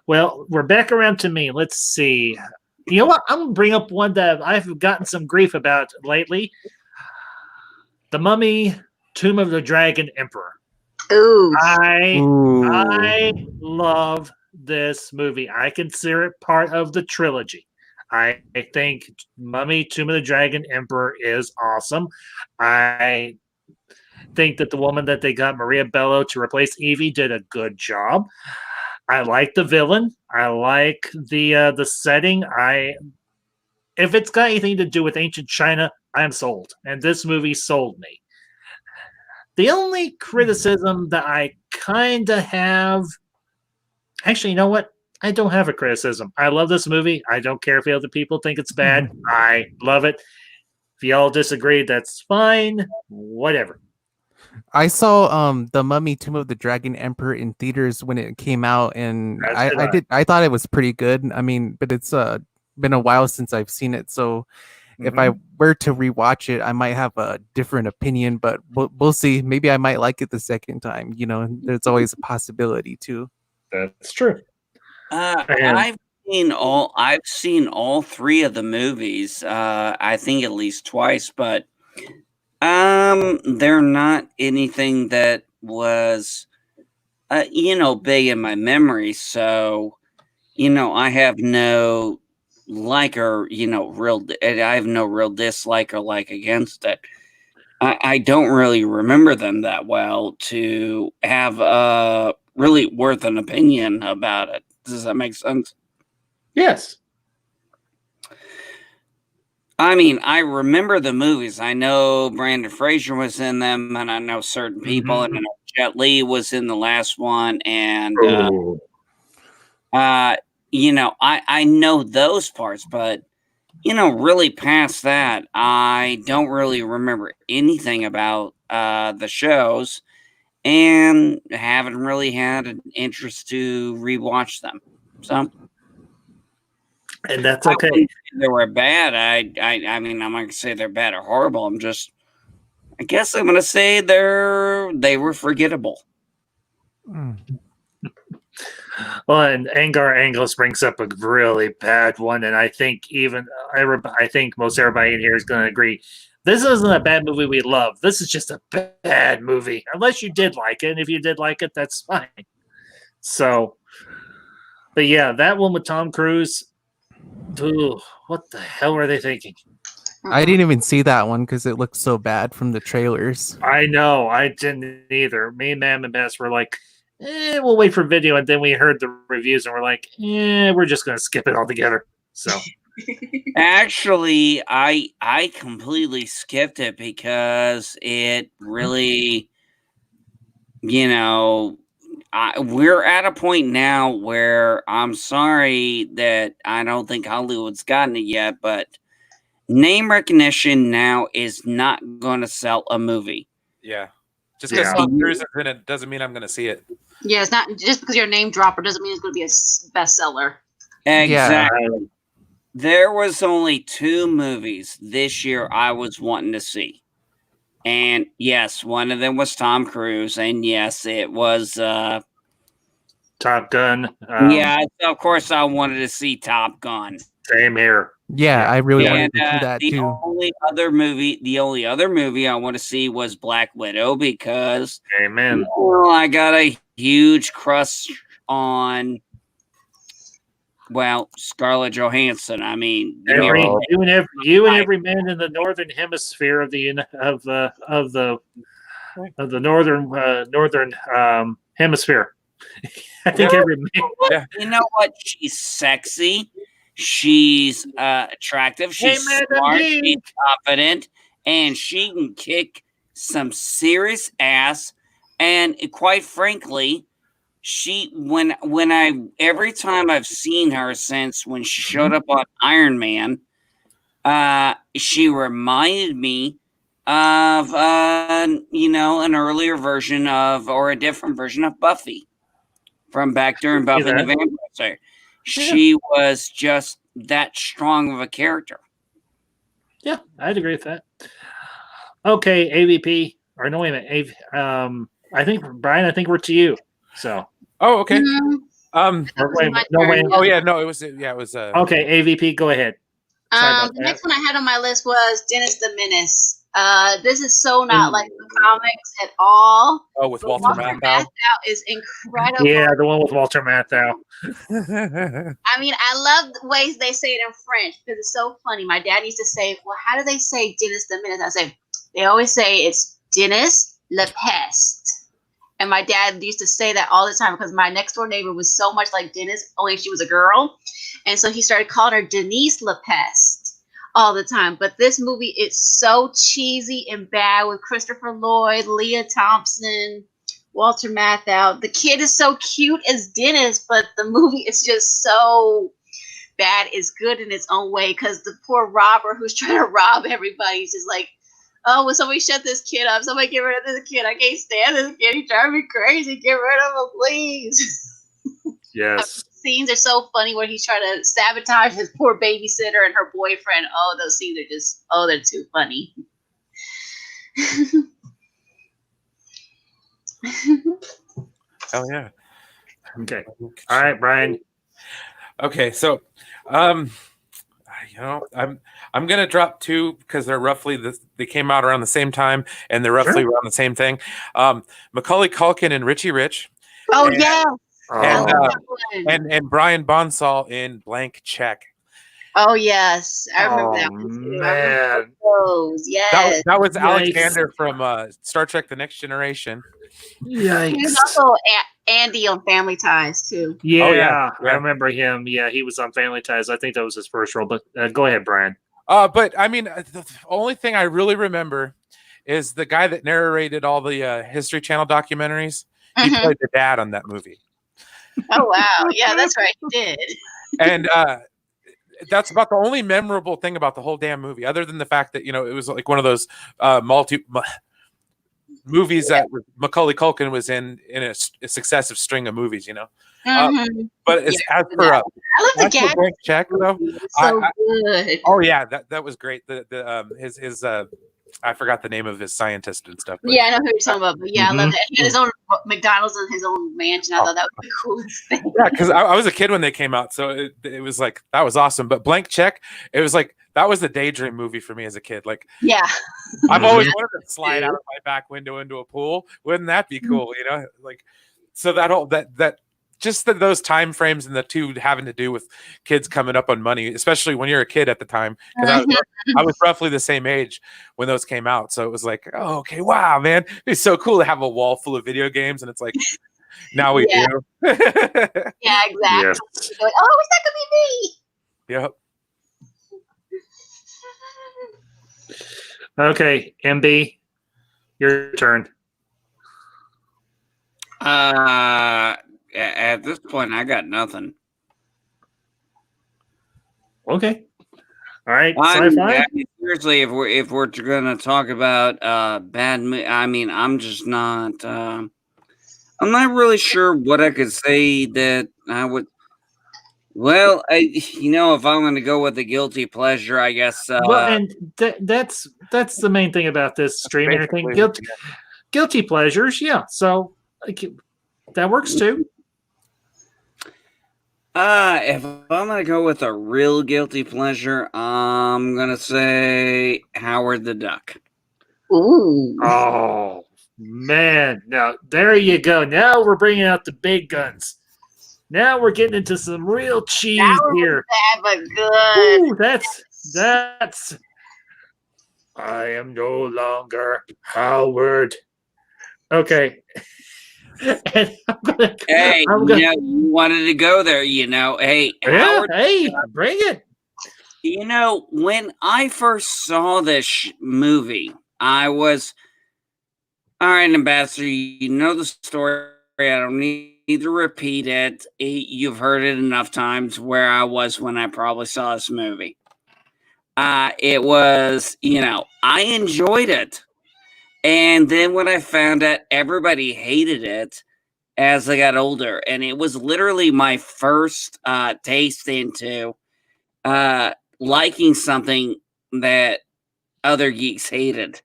well, we're back around to me. Let's see. You know what? I'm going to bring up one that I've gotten some grief about lately. The Mummy, Tomb of the Dragon Emperor. Ooh. I love this movie. I consider it part of the trilogy. I think Mummy, Tomb of the Dragon Emperor is awesome. I think that the woman that they got, Maria Bello, to replace Evie, did a good job. I like the villain. I like the setting. If it's got anything to do with ancient China, I'm sold. And this movie sold me. The only criticism that I kind of have, actually, you know what? I don't have a criticism. I love this movie. I don't care if the other people think it's bad. I love it. If y'all disagree, that's fine. Whatever. I saw the Mummy Tomb of the Dragon Emperor in theaters when it came out, and I thought it was pretty good. I mean, but it's been a while since I've seen it, so if I were to rewatch it, I might have a different opinion, but we'll see. Maybe I might like it the second time. You know, there's always a possibility too. That's true. I've seen all three of the movies. I think at least twice, but they're not anything that was big in my memory. So, I have no like or I have no real dislike or like against it. I don't really remember them that well to have really worth an opinion about it. Does that make sense? Yes. I mean, I remember the movies. I know Brandon Fraser was in them, and I know certain people, and I know Jet Li was in the last one, and I know those parts, but really past that, I don't really remember anything about the shows, and haven't really had an interest to rewatch them. So. And that's okay. They were bad. I mean, I'm not gonna say they're bad or horrible. I guess I'm gonna say they were forgettable. Well, and Angar Angelus brings up a really bad one, and I think most everybody in here is going to agree. This isn't a bad movie we love. This is just a bad movie, unless you did like it. And if you did like it, that's fine. So, but yeah, that one with Tom Cruise. Ooh, what the hell were they thinking? I didn't even see that one because it looked so bad from the trailers. I know, I didn't either. Me and Mam and Bess were like, we'll wait for video, and then we heard the reviews and we're like, we're just gonna skip it altogether. So actually, I completely skipped it because it really, we're at a point now where I'm sorry that I don't think Hollywood's gotten it yet, but name recognition now is not going to sell a movie. Yeah. Just because Yeah. Tom Cruise is in it doesn't mean I'm going to see it. Yeah, it's not just because you're a name dropper doesn't mean it's going to be a bestseller. Exactly. There was only 2 movies this year I was wanting to see. And yes, one of them was Tom Cruise. And yes, it was Top Gun. yeah, of course I wanted to see Top Gun. Same here. Yeah, I really And wanted to see that the too. only other movie I want to see was Black Widow because Amen. I got a huge crush on Scarlett Johansson. I mean, You and every man in the northern hemisphere of the northern hemisphere. I think every man. Yeah. You know what? She's sexy. She's attractive. She's smart. She's confident, and she can kick some serious ass. And quite frankly, every time I've seen her since when she showed up on Iron Man, she reminded me of an earlier version or a different version of Buffy from back during Buffy the Vampire Slayer. She was just that strong of a character. Yeah, I'd agree with that. Okay, AVP. Or no, wait a minute. I think Brian. I think we're to you. So. Oh, okay. Oh yeah, no, it was. Yeah, it was. Okay, AVP. Go ahead. The next one I had on my list was Dennis the Menace. This is so not like the comics at all. Oh, with Walter Matthau is incredible. Yeah, the one with Walter Matthau. I mean, I love the ways they say it in French because it's so funny. My dad used to say, "Well, how do they say Dennis the Menace?" I say, they always say it's Dennis Le Peste. And my dad used to say that all the time because my next door neighbor was so much like Dennis, only she was a girl. And so he started calling her Denise Le Peste all the time. But this movie is so cheesy and bad with Christopher Lloyd, Leah Thompson, Walter Matthau. The kid is so cute as Dennis, but the movie is just so bad. It's good in its own way because the poor robber who's trying to rob everybody is just like, oh, will somebody shut this kid up? Somebody get rid of this kid. I can't stand this kid. He's driving me crazy. Get rid of him, please. Yes. Scenes are so funny where he's trying to sabotage his poor babysitter and her boyfriend. Oh, those scenes are just, they're too funny. Oh, yeah. Okay. All right, Brian. Okay, so, I'm gonna drop 2 because they're roughly they came out around the same time and they're roughly around the same thing. Macaulay Culkin and Richie Rich. Oh, yeah. And Brian Bonsall in Blank Check. Oh, yes. I remember that one too. Man. Those. Yes. That was Alexander from Star Trek The Next Generation. Yikes. He was also Andy on Family Ties too. Yeah, I remember him. Yeah, he was on Family Ties. I think that was his first role. But go ahead, Brian. But I mean, the only thing I really remember is the guy that narrated all the History Channel documentaries. He played the dad on that movie. Oh wow! Yeah, that's right. He did. And that's about the only memorable thing about the whole damn movie, other than the fact that it was like one of those movies that Macaulay Culkin was in a successive string of movies. But as for I love the Blank Check though, so good. Oh yeah, that was great. His I forgot the name of his scientist and stuff. Yeah, I know who you're talking about. But yeah, I love that. He had his own McDonald's and his own mansion. I thought that was the coolest thing. Yeah, because I was a kid when they came out, so it was like that was awesome. But Blank Check, it was like that was the daydream movie for me as a kid. Like, yeah, I've always wanted to slide out of my back window into a pool. Wouldn't that be cool? Like so that whole that. Just those time frames and the two having to do with kids coming up on money, especially when you're a kid at the time. Because I was roughly the same age when those came out. So it was like, oh, okay, wow, man. It's so cool to have a wall full of video games. And it's like, now we do. Yeah, exactly. Yes. Like, oh, I wish that could be me. Yep. Okay, MB, your turn. At this point, I got nothing. Okay. All right, I sci-fi. mean, seriously, if we're gonna talk about bad, I mean, I'm just not. I'm not really sure what I could say that I would. Well, if I'm gonna go with a guilty pleasure, I guess. Well, and that's the main thing about this streaming thing. Basically, Guilty pleasures, yeah. So like, that works too. If I'm gonna go with a real guilty pleasure, I'm gonna say Howard the Duck. Ooh. Oh man, now there you go. Now we're bringing out the big guns. Now we're getting into some real cheese That was here. bad, but good. Ooh, that's. I am no longer Howard. Okay. And Hey, you wanted to go there, Hey, yeah, Howard. hey, bring it. When I first saw this movie, I was, all right, Ambassador, you know the story. I don't need to repeat it. You've heard it enough times where I was when I probably saw this movie. It was, I enjoyed it. And then when I found out everybody hated it as I got older, and it was literally my first taste into liking something that other geeks hated.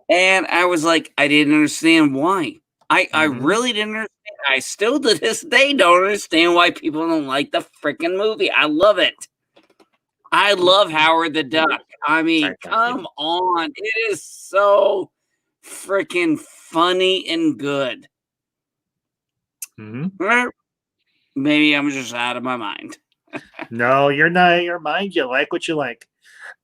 And I was like, I didn't understand why. I really didn't understand. I still to this day don't understand why people don't like the freaking movie. I love it. I love Howard the Duck. I mean, come on. It is so freaking funny and good. Maybe I'm just out of my mind. No, you're not out of your mind. You like what you like.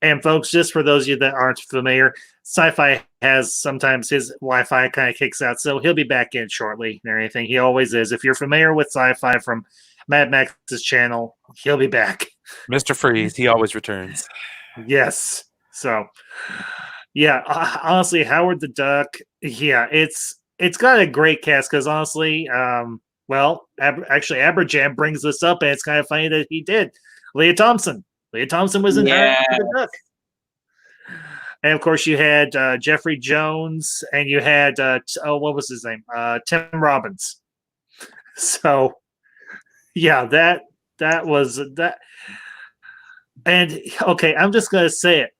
And folks, just for those of you that aren't familiar, Sci-Fi has sometimes his Wi-Fi kind of kicks out, so he'll be back in shortly and everything. He always is. If you're familiar with Sci-Fi from Mad Max's channel, he'll be back. Mr. Freeze, he always returns. Yes. So, yeah, honestly, Howard the Duck, yeah, it's got a great cast because honestly, actually, Aberjam brings this up, and it's kind of funny that he did. Leah Thompson. Leah Thompson was in Howard the Duck. And of course, you had Jeffrey Jones, and you had what was his name? Tim Robbins. So, yeah, that was that. And okay, I'm just gonna say it.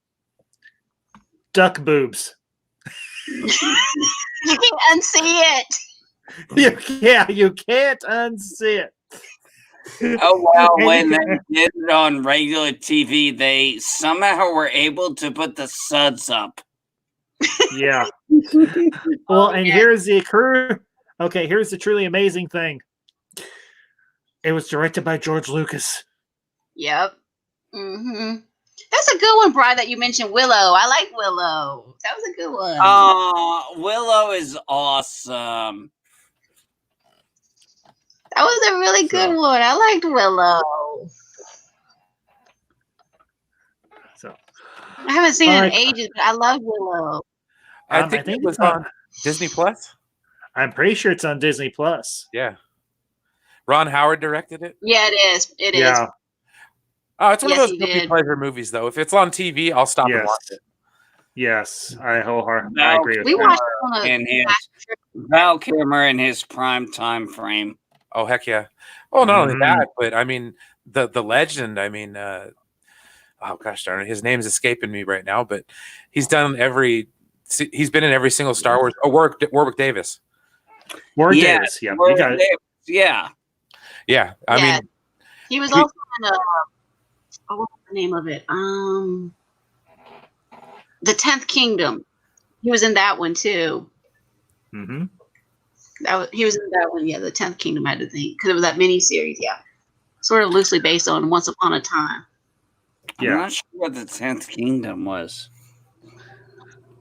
Duck boobs. You can't unsee it. You can't unsee it. Oh well, when they did it on regular TV, they somehow were able to put the suds up. Yeah. Well, and here's the truly amazing thing. It was directed by George Lucas. Yep. That's a good one, Brian, that you mentioned Willow. I like Willow. That was a good one. Willow is awesome. That was a really good one. I liked Willow. So I haven't seen it in ages, but I love Willow. I think it was on Disney Plus. I'm pretty sure it's on Disney Plus. Yeah. Ron Howard directed it? Yeah, it is. It is. Oh, it's one of those guilty pleasure movies, though. If it's on TV, I'll stop and watch it. Yes, I wholeheartedly agree with that. We watched it on Val Kilmer in his prime time frame. Oh, heck yeah. Oh, not only that, but I mean, the legend, I mean, oh gosh darn it, his name's escaping me right now, but he's been in every single Star Wars. Oh, Warwick Davis. Warwick Davis, yeah. Warwick Davis. Yeah. Yeah. I mean, he was also in what was the name of it? The 10th Kingdom. He was in that one too. He was in that one, yeah. The 10th Kingdom, I had to think, because it was that mini-series, yeah. Sort of loosely based on Once Upon a Time. I'm not sure what the 10th Kingdom was.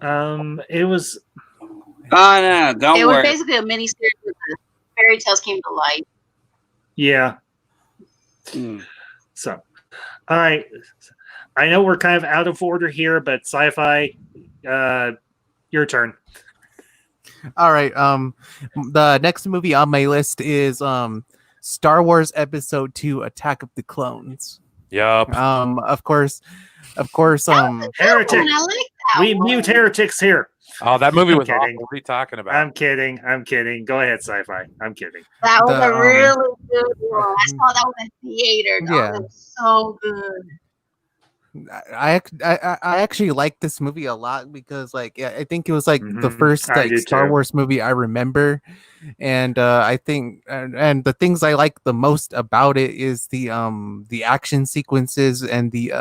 It was. Oh no! Don't worry. It was basically a mini-series where the fairy tales came to life. Yeah. So, all right. I know we're kind of out of order here, but Sci-Fi, your turn. All right. The next movie on my list is Star Wars Episode 2: Attack of the Clones. Yup. Of course. Heretic. I like that We one. mute heretics here. Oh, that movie I'm was awesome. kidding. What are you talking about? I'm kidding. Go ahead, sci-fi. I'm kidding. That was The, a really good one. I saw that one in theater. Yeah. That was so good. I actually like this movie a lot because I think it was the Mhm. first I do Star too. Wars movie I remember, and I think and the things I like the most about it is the action sequences and the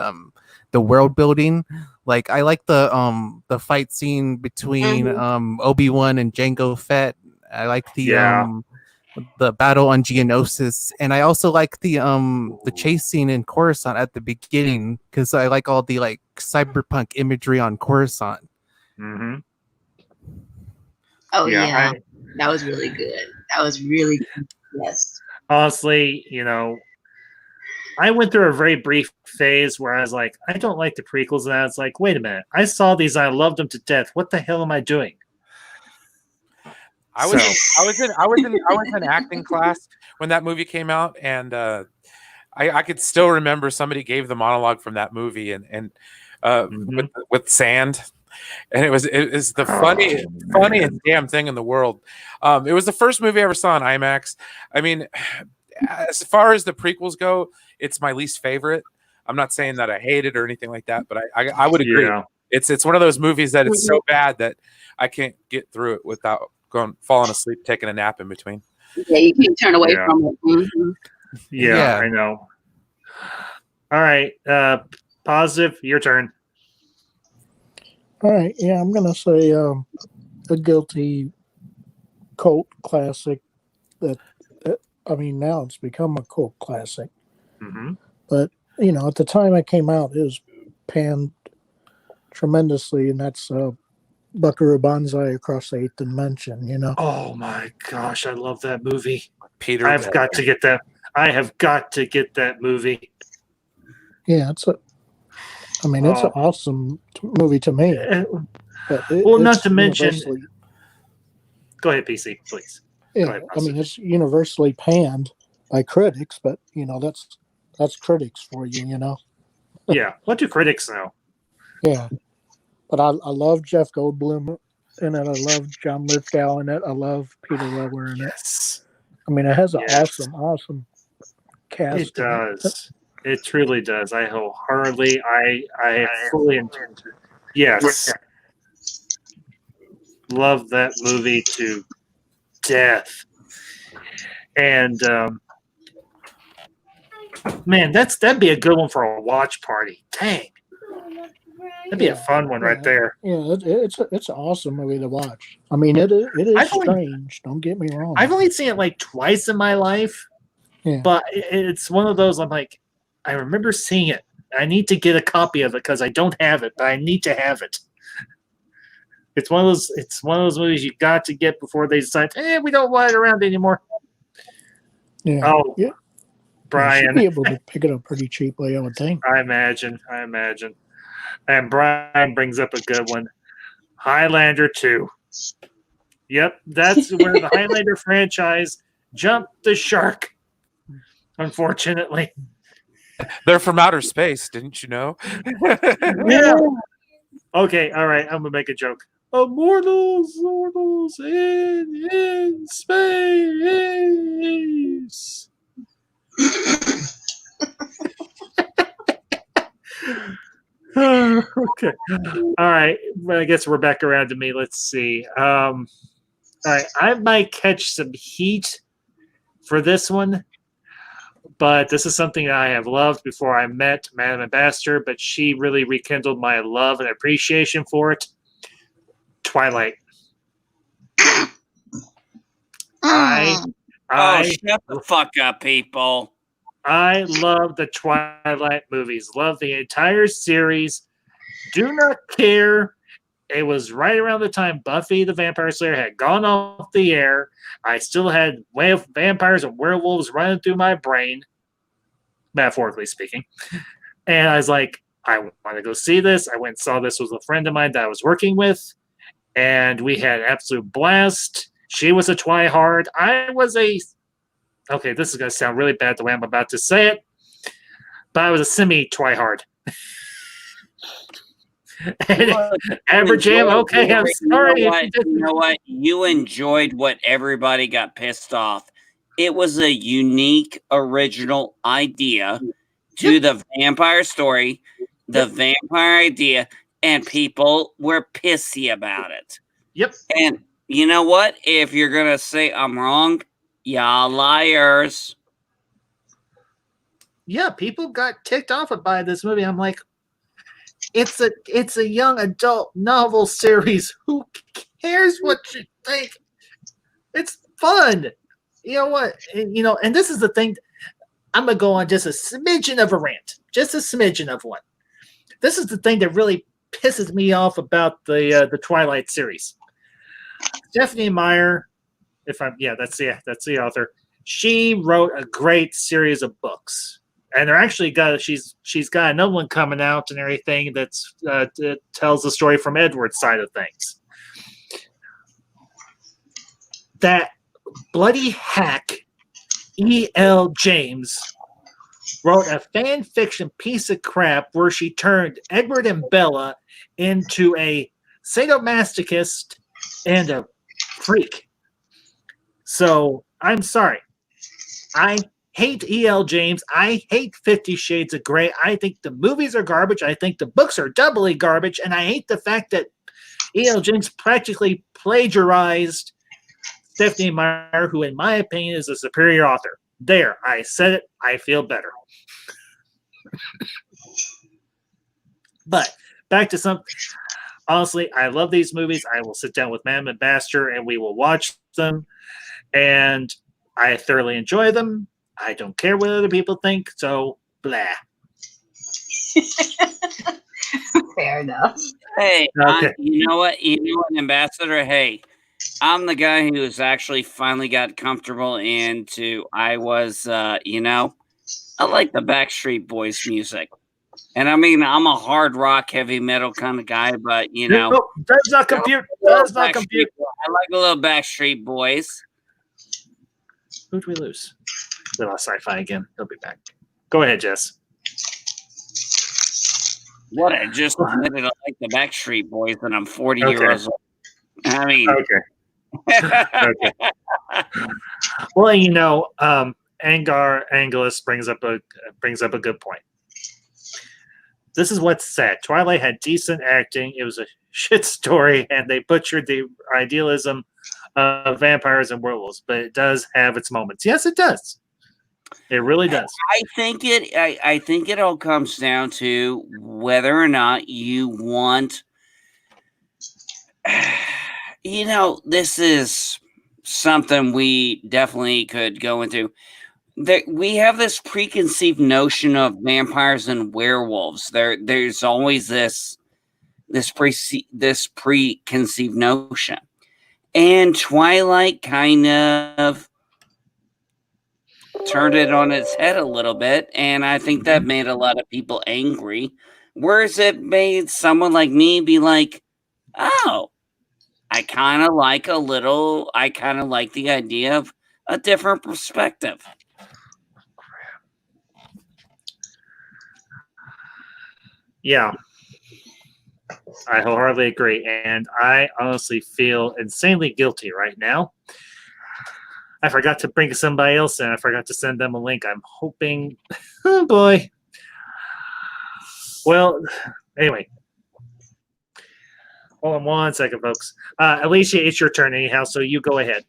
world building. Like I like the fight scene between Obi-Wan and Jango Fett. I like the battle on Geonosis, and I also like the chase scene in Coruscant at the beginning because I like all the cyberpunk imagery on Coruscant. Mm-hmm. Oh Yeah, yeah, that was really good. That was really good. Yes. Honestly, I went through a very brief phase where I was like, I don't like the prequels, and I was like, wait a minute, I saw these, and I loved them to death. What the hell am I doing? I was in acting class when that movie came out, and I could still remember somebody gave the monologue from that movie, and with sand, and it was the funniest damn thing in the world. It was the first movie I ever saw in IMAX. I mean, as far as the prequels go, it's my least favorite. I'm not saying that I hate it or anything like that, but I would agree. Yeah. It's one of those movies that it's so bad that I can't get through it without falling asleep, taking a nap in between. Yeah, you can't turn away from it. Mm-hmm. Yeah, I know. All right, Positive, your turn. All right, yeah, I'm gonna say a guilty cult classic that I mean now it's become a cult classic. Mm-hmm. But at the time it came out, it was panned tremendously, and that's Buckaroo Banzai Across the Eighth Dimension. Oh my gosh, I love that movie. Peter, I've got to get that. I have got to get that movie. Yeah, it's an awesome movie to me. But not to mention. Go ahead, PC, please. Yeah, I mean it's universally panned by critics, but that's critics for you. Yeah, what do critics know? Yeah, but I love Jeff Goldblum in it. I love John Lithgow in it. I love Peter Weller in it. I mean, it has an awesome cast. It does. It truly does. I wholeheartedly, I fully intend to. Yes. Love that movie to death. And man, that'd be a good one for a watch party. Dang. That'd be a fun one right there. Yeah, it's an awesome movie to watch. I mean, it is strange. Don't get me wrong. I've only seen it like twice in my life, but it's one of those. I'm like, I remember seeing it. I need to get a copy of it because I don't have it, but I need to have it. It's one of those. It's one of those movies you got to get before they decide. We don't want it around anymore. Yeah. Oh, yeah. Brian, you should be able to pick it up pretty cheaply, I would think. I imagine. And Brian brings up a good one. Highlander 2. Yep, that's where the Highlander franchise jumped the shark. Unfortunately. They're from outer space, didn't you know? Yeah. Okay, all right. I'm gonna make a joke. Immortals in space. Okay. All right. Well, I guess we're back around to me. Let's see. All right. I might catch some heat for this one, but this is something that I have loved before I met Madam Ambassador, but she really rekindled my love and appreciation for it. Twilight. shut the fuck up, people. I love the Twilight movies. Love the entire series. Do not care. It was right around the time Buffy the Vampire Slayer had gone off the air. I still had vampires and werewolves running through my brain, metaphorically speaking. And I was like, I want to go see this. I went and saw this with a friend of mine that I was working with, and we had an absolute blast. She was a twihard. I was a... Okay, this is going to sound really bad the way I'm about to say it. but I was a semi-twihard. Well, Average Jam, okay, I'm sorry. You know what? You enjoyed what everybody got pissed off. It was a unique, original idea to the vampire story, the vampire idea, and people were pissy about it. Yep. And you know what? If you're going to say I'm wrong, y'all liars. Yeah, people got ticked off by this movie. I'm like, it's a young adult novel series. Who cares what you think? It's fun. You know what? And this is the thing. I'm gonna go on just a smidgen of a rant, just a smidgen of one. This is the thing that really pisses me off about the Twilight series. Stephanie Meyer, that's the author. She wrote a great series of books. And they're actually she's got another one coming out and everything that tells the story from Edward's side of things. That bloody hack E.L. James wrote a fan fiction piece of crap where she turned Edward and Bella into a sadomasochist and a freak. So I'm sorry. I hate E.L. James. I hate 50 Shades of Grey. I think the movies are garbage. I think the books are doubly garbage. And I hate the fact that E.L. James practically plagiarized Stephanie Meyer, who in my opinion is a superior author. There, I said it. I feel better. But back to some. Honestly, I love these movies. I will sit down with Madam Ambassador and we will watch them. And I thoroughly enjoy them. I don't care what other people think, so blah. Fair enough. Hey, Okay. you know what, Ambassador? Hey, I'm the guy who has actually finally got comfortable into. I like the Backstreet Boys music. And I mean, I'm a hard rock, heavy metal kind of guy, but does not compute. Does not compute. I like a little Backstreet Boys. Who'd we lose? We lost Sci-Fi again. He'll be back. Go ahead, Jess. What? I just admitted I like the Backstreet Boys, and I'm 40 years old. I mean, okay. Well, Angelus brings up a good point. This is what's sad. Twilight had decent acting. It was a shit story, and they butchered the idealism of vampires and werewolves. But it does have its moments. Yes, it does. It really does. I think it all comes down to whether or not you want. This is something we definitely could go into. We have this preconceived notion of vampires and werewolves. There's always this preconceived notion, and Twilight kind of turned it on its head a little bit, and I think that made a lot of people angry. Whereas it made someone like me be like, "Oh, I kind of like the idea of a different perspective." Yeah, I wholeheartedly agree. And I honestly feel insanely guilty right now. I forgot to bring somebody else in. I forgot to send them a link. I'm hoping. Oh, boy. Well, anyway. Hold on 1 second, folks. Alicia, it's your turn anyhow, so you go ahead.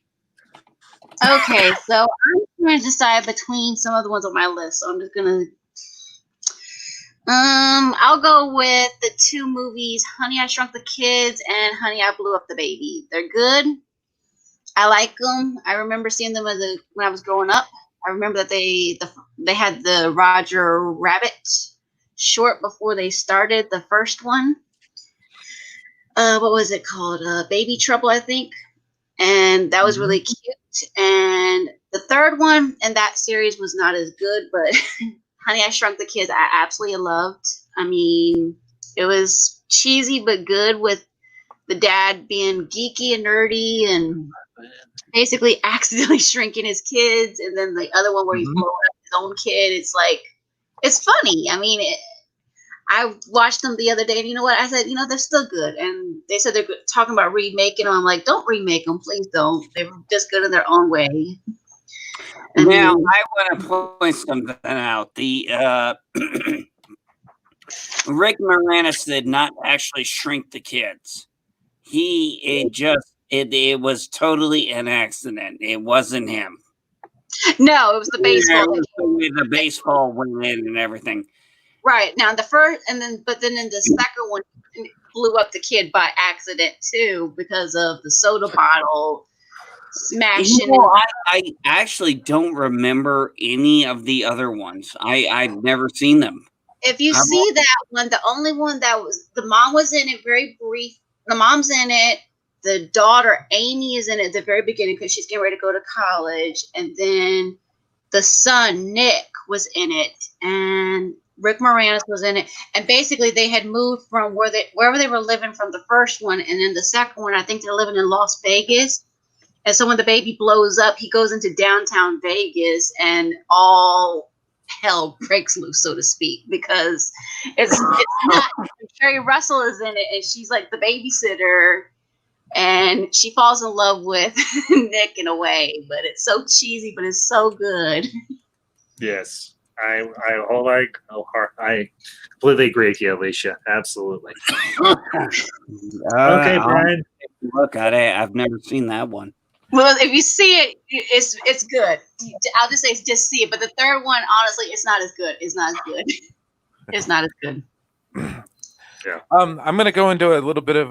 Okay, so I'm going to decide between some of the ones on my list. So I'm just going to I'll go with the two movies, Honey, I Shrunk the Kids and Honey, I Blew Up the Baby. They're good. I like them. I remember seeing them when I was growing up. I remember that they had the Roger Rabbit short before they started the first one. What was it called? Baby Trouble, I think. And that was really cute. And the third one in that series was not as good, but Honey, I Shrunk the Kids, I absolutely loved. I mean, it was cheesy but good with the dad being geeky and nerdy and basically accidentally shrinking his kids. And then the other one where he's blowing up his own kid. It's like, it's funny. I mean, I watched them the other day, and you know what? I said, they're still good. And they said they're talking about remaking them. I'm like, don't remake them, please don't. They were just good in their own way. And now I want to point something out. The Rick Moranis did not actually shrink the kids. It was totally an accident. It wasn't him. No, it was the baseball. Yeah, the baseball went in and everything. Right. Now the first, but then in the second one, it blew up the kid by accident too, because of the soda bottle smashing. I actually don't remember any of the other ones. I've never seen them. If you see that one, the only one that was, the mom was in it very brief. The mom's in it. The daughter, Amy, is in it at the very beginning because she's getting ready to go to college. And then the son, Nick, was in it. And Rick Moranis was in it. And basically they had moved from wherever they were living from the first one. And then the second one, I think they're living in Las Vegas. And so when the baby blows up, he goes into downtown Vegas and all hell breaks loose, so to speak, because it's not. Sherry Russell is in it, and she's like the babysitter, and she falls in love with Nick in a way, but it's so cheesy, but it's so good. Yes, I completely agree with you, Alicia. Absolutely. Okay, Brian. Look at it. I've never seen that one. Well, if you see it, it's good. I'll just say just see it. But the third one, honestly, it's not as good. It's not as good. It's not as good. Yeah. I'm going to go into a little bit of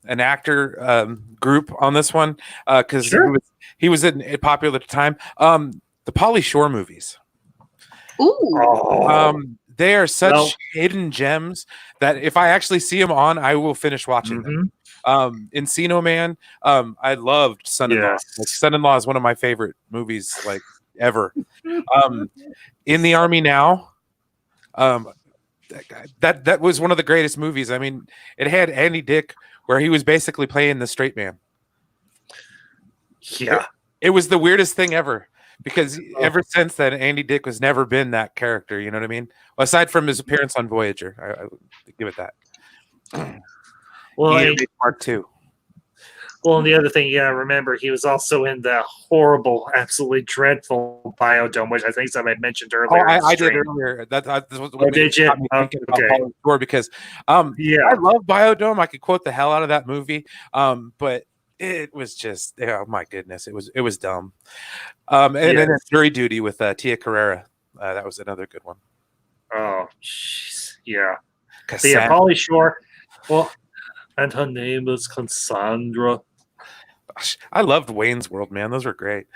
an actor group on this one because he was popular at the time. The Pauly Shore movies. Ooh. They are such hidden gems that if I actually see them on, I will finish watching them. Encino Man. I loved Son-in-Law. Yes. Like, Son-in-Law is one of my favorite movies, like ever. In the Army Now. That was one of the greatest movies. I mean, it had Andy Dick where he was basically playing the straight man. Yeah. It was the weirdest thing ever because ever since then, Andy Dick has never been that character. You know what I mean? Well, aside from his appearance on Voyager, I would give it that. Well, Part 2. Well, and the other thing you gotta remember, he was also in the horrible, absolutely dreadful Biodome, which I think somebody mentioned earlier. I did earlier. That's what did you? Okay. Because I love Biodome. I could quote the hell out of that movie. But it was just, oh my goodness, it was dumb. And then Jury Duty with Tia Carrera. That was another good one. Oh, jeez. Yeah. But yeah, Pauly Shore. Well, and her name is Cassandra. I loved Wayne's World, man. Those were great.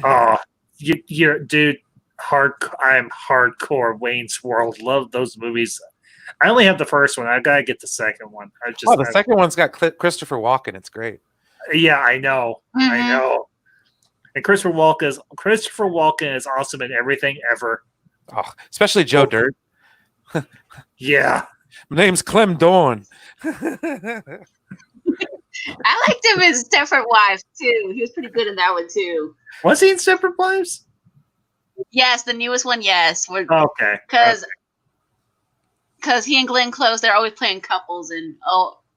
Oh, you're dude. I'm hardcore Wayne's World. Love those movies. I only have the first one. I gotta get the second one. The second one's got Christopher Walken. It's great. Yeah, I know. Mm-hmm. I know. And Christopher Walken is awesome in everything ever. Oh, especially Joe Dirt. Yeah. My name's Clem Dorn. I liked him in Stepford Wives too. He was pretty good in that one too. Was he in Stepford Wives? Yes, the newest one. Yes. Okay. Because he and Glenn Close, they're always playing couples. And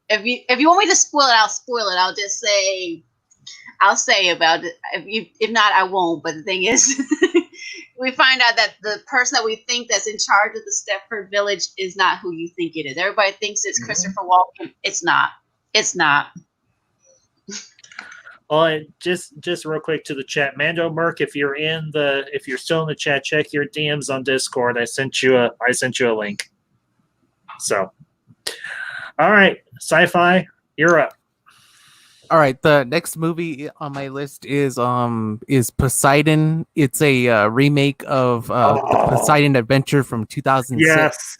if you want me to spoil it, I'll spoil it. I'll say about it. If not, I won't. But the thing is, we find out that the person that we think that's in charge of the Stepford Village is not who you think it is. Everybody thinks it's Christopher Walken. It's not. It's not. Well, just real quick to the chat, Mando Merc, if you're still in the chat, check your DMs on Discord. I sent you a link. So, all right, Sci-Fi, you're up. All right, the next movie on my list is Poseidon. It's a remake of the Poseidon Adventure from 2006. Yes.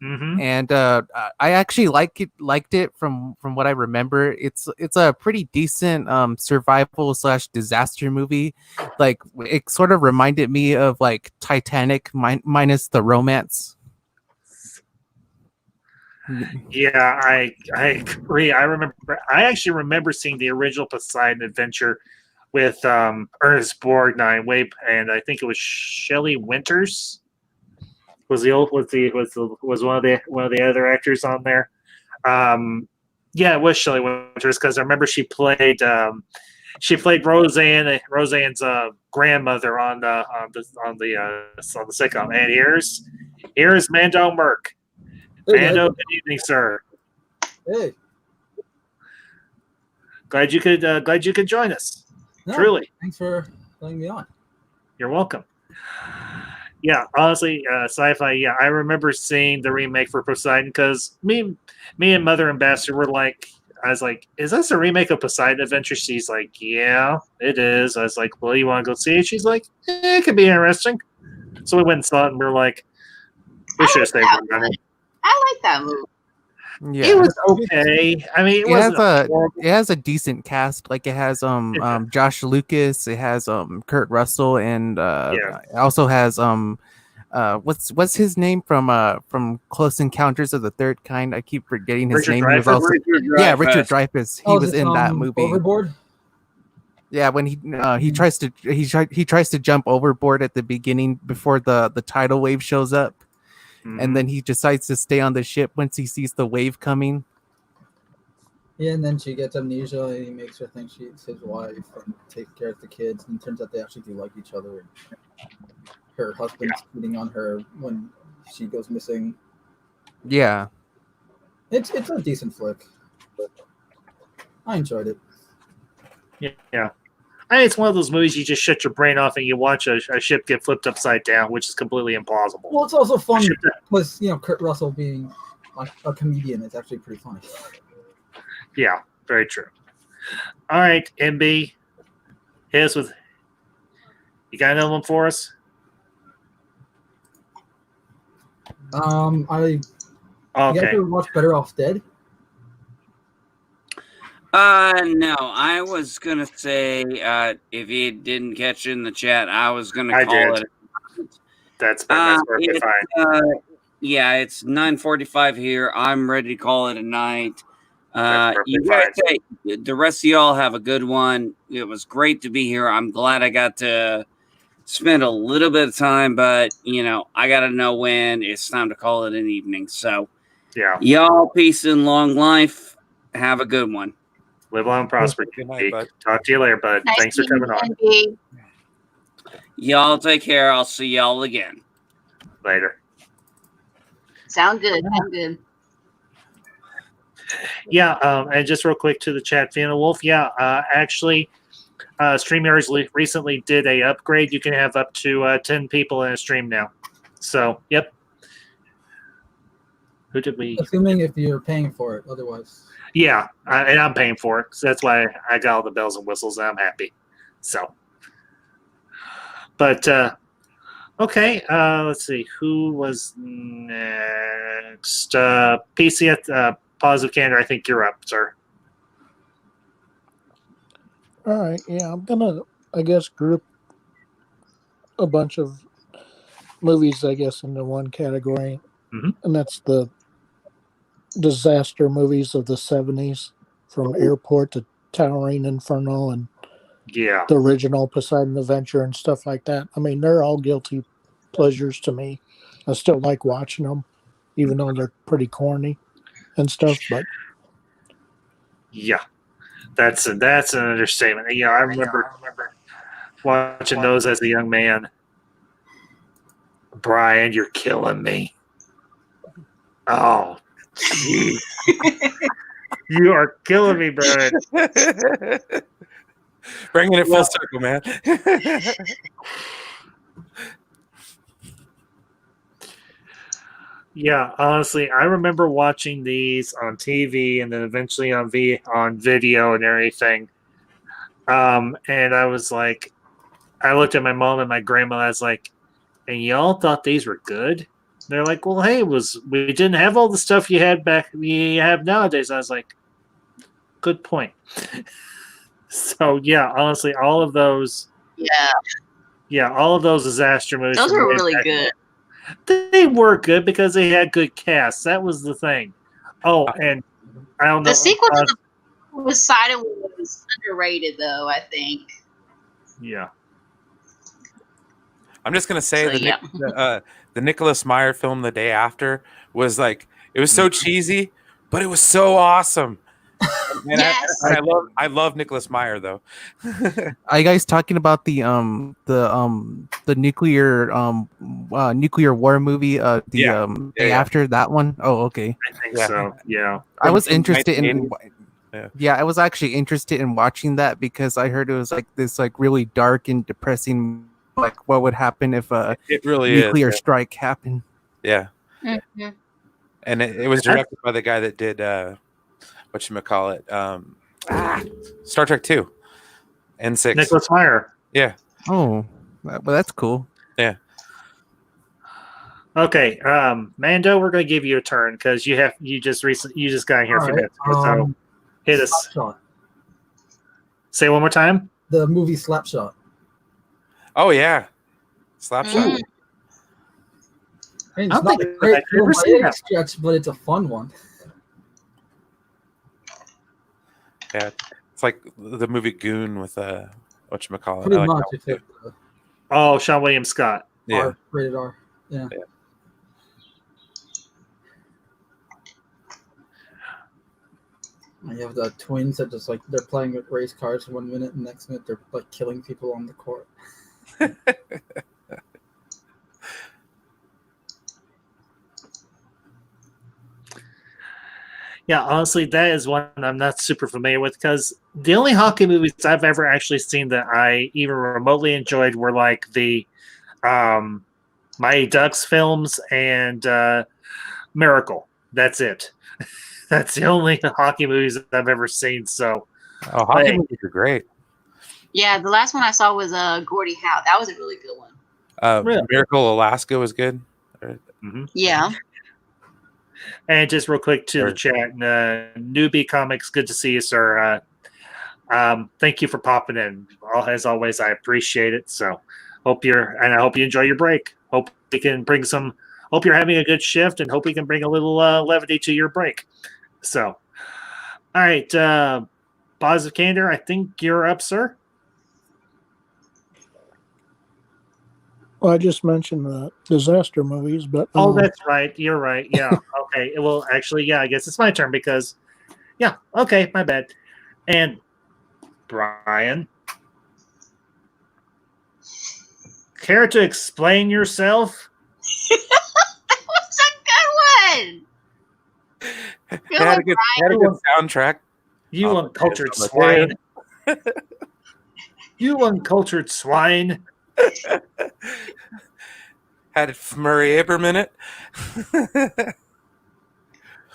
Mm-hmm. And I actually liked it from what I remember. It's a pretty decent survival / disaster movie. Like, it sort of reminded me of like Titanic minus the romance. Yeah, I agree. I actually remember seeing the original Poseidon Adventure with Ernest Borgnine and I think it was Shelley Winters. was one of the other actors on there. Yeah, it was Shelley Winters because I remember she played Roseanne's grandmother on the sitcom. And here's Mando Merck. Hey, Mando, guys. good evening, sir. Hey. Glad you could join us. No, Truly, thanks for letting me on. you're welcome. Yeah, honestly, sci-fi. Yeah, I remember seeing the remake for Poseidon because me and Mother Ambassador were like, I was like, "Is this a remake of Poseidon Adventure?" She's like, "Yeah, it is." I was like, "Well, you want to go see it?" She's like, "It could be interesting." So we went and saw it, and we are like, "We should have stayed with that." I like that movie. Yeah, It was okay. I mean, it wasn't horrible. it has a decent cast. Like it has Josh Lucas, it has Kurt Russell, and it also has what's his name from Close Encounters of the Third Kind. I keep forgetting his name. He was also Richard Dreyfuss. He was in that movie. Overboard? Yeah, when he tries to jump overboard at the beginning before the tidal wave shows up. And then he decides to stay on the ship once he sees the wave coming. Yeah, and then she gets amnesia and he makes her think she's his wife and take care of the kids. And it turns out they actually do like each other. Her husband's cheating on her when she goes missing. Yeah. It's a decent flick. I enjoyed it. Yeah. I mean, it's one of those movies you just shut your brain off and you watch a ship get flipped upside down, which is completely implausible. Well, it's also fun because, Kurt Russell being like a comedian is actually pretty funny. Yeah, very true. All right, MB, hit us with. You got another one for us? You guys ever watch Better Off Dead? No, I was gonna say, if you didn't catch it in the chat, I was gonna call it. That's perfectly fine. Yeah, it's 9:45 here. I'm ready to call it a night. You fine. guys, the rest of y'all have a good one. It was great to be here. I'm glad I got to spend a little bit of time, but I gotta know when it's time to call it an evening. So, y'all, peace and long life. Have a good one. Live long and prosper. Good night, bud. Talk to you later, bud. Nice Thanks for coming on. you. Y'all take care. I'll see y'all again. Later. Sound good. Sound good. Yeah, and just real quick to the chat, Fiona Wolf. Yeah, actually, StreamYards recently did a upgrade. You can have up to 10 people in a stream now. So, yep. Who did we? Assuming if you're paying for it, otherwise. Yeah, and I'm paying for it. So that's why I got all the bells and whistles, and I'm happy. So, but okay. Let's see who was next. PC at Positive Candor. I think you're up, sir. All right. Yeah, I'm gonna, I guess, group a bunch of movies, I guess, into one category, and that's the disaster movies of the 70s, from Airport to Towering Inferno and the original Poseidon Adventure and stuff like that. I mean, they're all guilty pleasures to me. I still like watching them, even though they're pretty corny and stuff. But yeah, that's an understatement. Yeah, I remember watching those as a young man. Brian, you're killing me. Oh, geez. You are killing me, Brian. Bringing it full circle, man. Yeah, honestly, I remember watching these on TV and then eventually on video and everything. And I was like, I looked at my mom and my grandma. I was like, and y'all thought these were good? They're like, well, hey, we didn't have all the stuff you have nowadays. I was like, good point. So yeah, honestly, all of those. Yeah, all of those disaster movies. Those were really good. They were good because they had good casts. That was the thing. Oh, and I don't know. The sequel to the Poseidon was underrated, though, I think. Yeah. I'm just gonna say the the Nicholas Meyer film The Day After was like, it was so cheesy, but it was so awesome. And Yes. I love Nicholas Meyer though. Are you guys talking about the nuclear nuclear war movie? The Yeah. Day Yeah. After that one? Oh, okay. I think Yeah. so. Yeah. I was From interested in. 1980s. Yeah, I was actually interested in watching that because I heard it was like this like really dark and depressing. Like what would happen if a It really nuclear is. strike happened? Yeah. Mhm. And it was directed by the guy that did whatchamacallit, Star Trek 2 and 6. Nicholas Meyer. Yeah. Oh, well, that's cool. Yeah. Okay, Mando, we're going to give you a turn because you just got here a few minutes ago. So hit us. Slapshot. Say one more time. The movie Slapshot. Oh yeah. Slapshot. Mm. I mean, I it's don't not think a great I've film ever by seen any that. stretch, but it's a fun one. Yeah. It's like the movie Goon with whatchamacallit. Pretty I like much. that It's one, too. Oh, Sean William Scott. Yeah. Rated R. Yeah. Yeah. You have the twins that just like they're playing with race cars 1 minute, and next minute they're like killing people on the court. Yeah, honestly, that is one I'm not super familiar with because the only hockey movies I've ever actually seen that I even remotely enjoyed were like the Mighty Ducks films and Miracle. That's it. That's the only hockey movies I've ever seen. So, Oh, hockey Hey. movies are great. Yeah, the last one I saw was Gordie Howe. That was a really good one. Really? Miracle Alaska was good. Yeah. and just real quick to the Sure. chat, Newbie Comics, good to see you, sir. Thank you for popping in. As always, I appreciate it. So, I hope you enjoy your break. Hope we can bring some. Hope you're having a good shift, and hope we can bring a little levity to your break. So, all right, Positive Candor, I think you're up, sir. Well, I just mentioned the disaster movies, but Oh, that's right. You're right. Yeah. Okay. Well, actually, yeah. I guess it's my turn because, yeah. Okay, my bad. And Brian, care to explain yourself? That was a good one. It Feel had like a good soundtrack. You Oh, uncultured yes, swine. You uncultured swine. Had Murray Abram in it.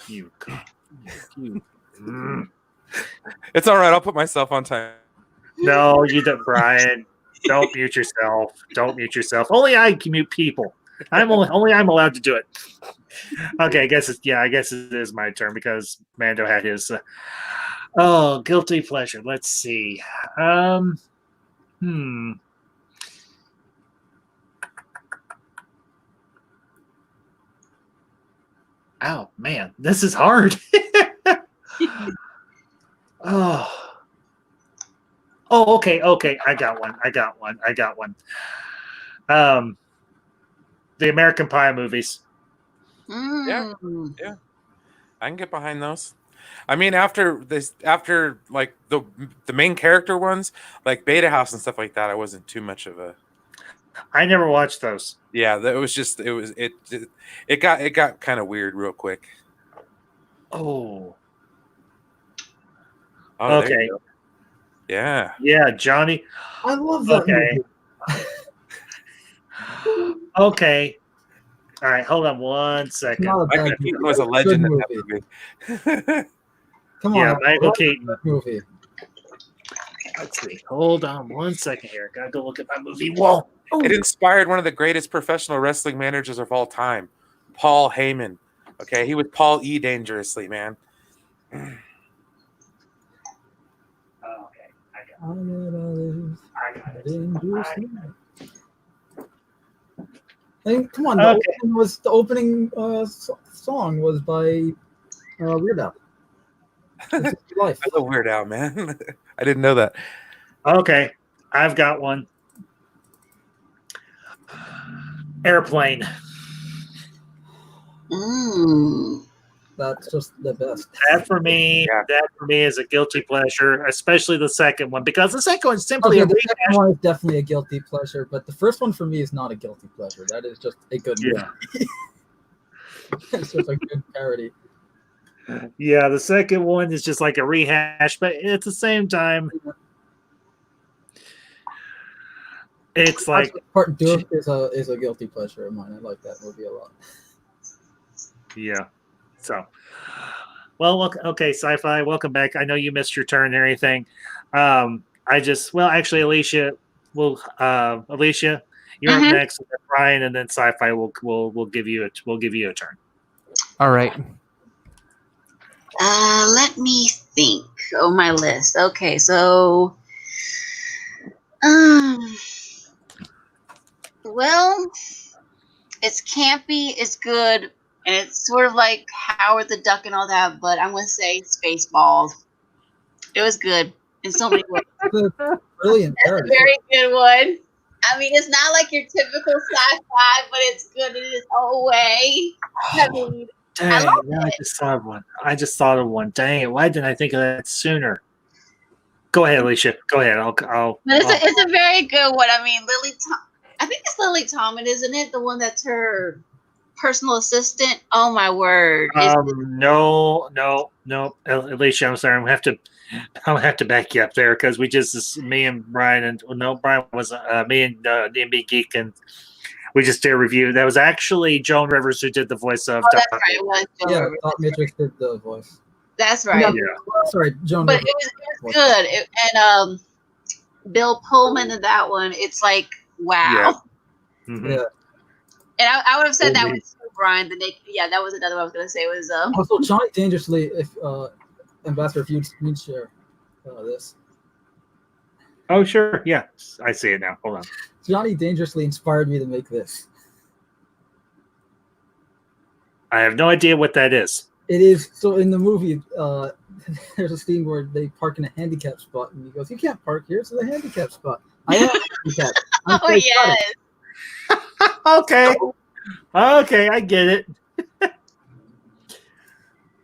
You. Mm. It's all right. I'll put myself on time. No, you don't, Brian. Don't mute yourself. Don't mute yourself. Only I can mute people. Only I'm allowed to do it. Okay, I guess it is my turn because Mando had his. Guilty pleasure. Let's see. Oh man, this is hard. Okay. I got one. The American Pie movies. Mm. Yeah. I can get behind those. I mean, after like the main character ones, like Beta House and stuff like that, I wasn't too much of a. I never watched those. Yeah, it got kind of weird real quick. Oh, Oh, there okay. you go. Yeah. Yeah, Johnny. I love that movie. Okay. All right, hold on one second. Not a bad Michael movie. Keaton was a Good legend in movie. that movie. Come Yeah, on, Michael love Keaton. that movie. Let's see. Hold on one second here. Gotta go look at my movie wall. It inspired one of the greatest professional wrestling managers of all time, Paul Heyman. Okay, he was Paul E. Dangerously, man. Okay, I got it. Hey, come on, Okay. the opening song was by Weird Al. It's Just Life. I love Weird Al, man. I didn't know that. Okay, I've got one. Airplane. Mm. That's just the best. That for me is a guilty pleasure, especially the second one, because the second one's simply Okay, a the second rehash. one is definitely a guilty pleasure, but the first one for me is not a guilty pleasure. That is just a good movie. Yeah. It's just a good parody. Yeah, the second one is just like a rehash, but at the same time, it's like Actually, Part 2 is a guilty pleasure of mine. I like that movie a lot. yeah. So, well, okay, sci-fi. Welcome back. I know you missed your turn and everything. Actually, Alicia, you're up next. And then Brian, and then sci-fi. We'll give you a turn. All right. Let me think. Oh, my list. Okay, so, well, it's campy, it's good, and it's sort of like Howard the Duck and all that. But I'm gonna say Spaceballs. It was good in so many ways. Brilliant That's a parody. very good one. I mean, it's not like your typical sci-fi, but it's good in its own way. I mean, Dang, love I just thought of one. Dang it! Why didn't I think of that sooner? Go ahead, Alicia. Go ahead. but it's a very good one. I mean, I think it's Lily Tomlin, isn't it? The one that's her personal assistant. Oh my word! No, Alicia, I'm sorry. I'll have to back you up there because me and Brian and Brian was me and DMB Geek, and we just did a review. That was actually Joan Rivers who did the voice of. That's right. It was Joan Yeah, Rivers. Dot Matrix did the voice. That's right. Yeah. Sorry, Joan. But Rivers. it was good. And Bill Pullman in that one. It's like wow. Yeah. Mm-hmm. Yeah. And I would have said that was Brian. Yeah, that was another one I was gonna say was Also, Johnny Dangerously, if Ambassador, if you'd share this. Oh sure, yeah, I see it now. Hold on. Johnny Dangerously inspired me to make this. I have no idea what that is. It is so in the movie. There's a scene where they park in a handicap spot, and he goes, "You can't park here. It's a handicap spot. I am handicapped." oh yes. Okay, I get it.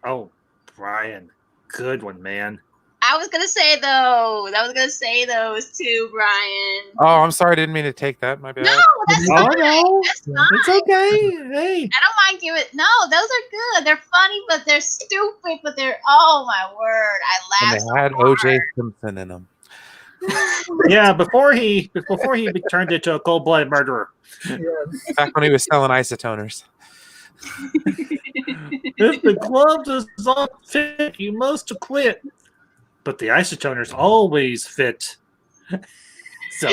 Oh, Brian, good one, man. I was gonna say those. I was gonna say those too, Brian. Oh, I'm sorry. I didn't mean to take that. My bad. No, that's fine. No, That's fine. it's okay. Hey, I don't mind giving. No, those are good. They're funny, but they're stupid. But they're oh my word! I And laughed. they had O.J. Simpson in them. yeah. Before he turned into a cold-blooded murderer. Back when he was selling isotoners. If the glove does not fit, you must quit. But the isotoners always fit. So,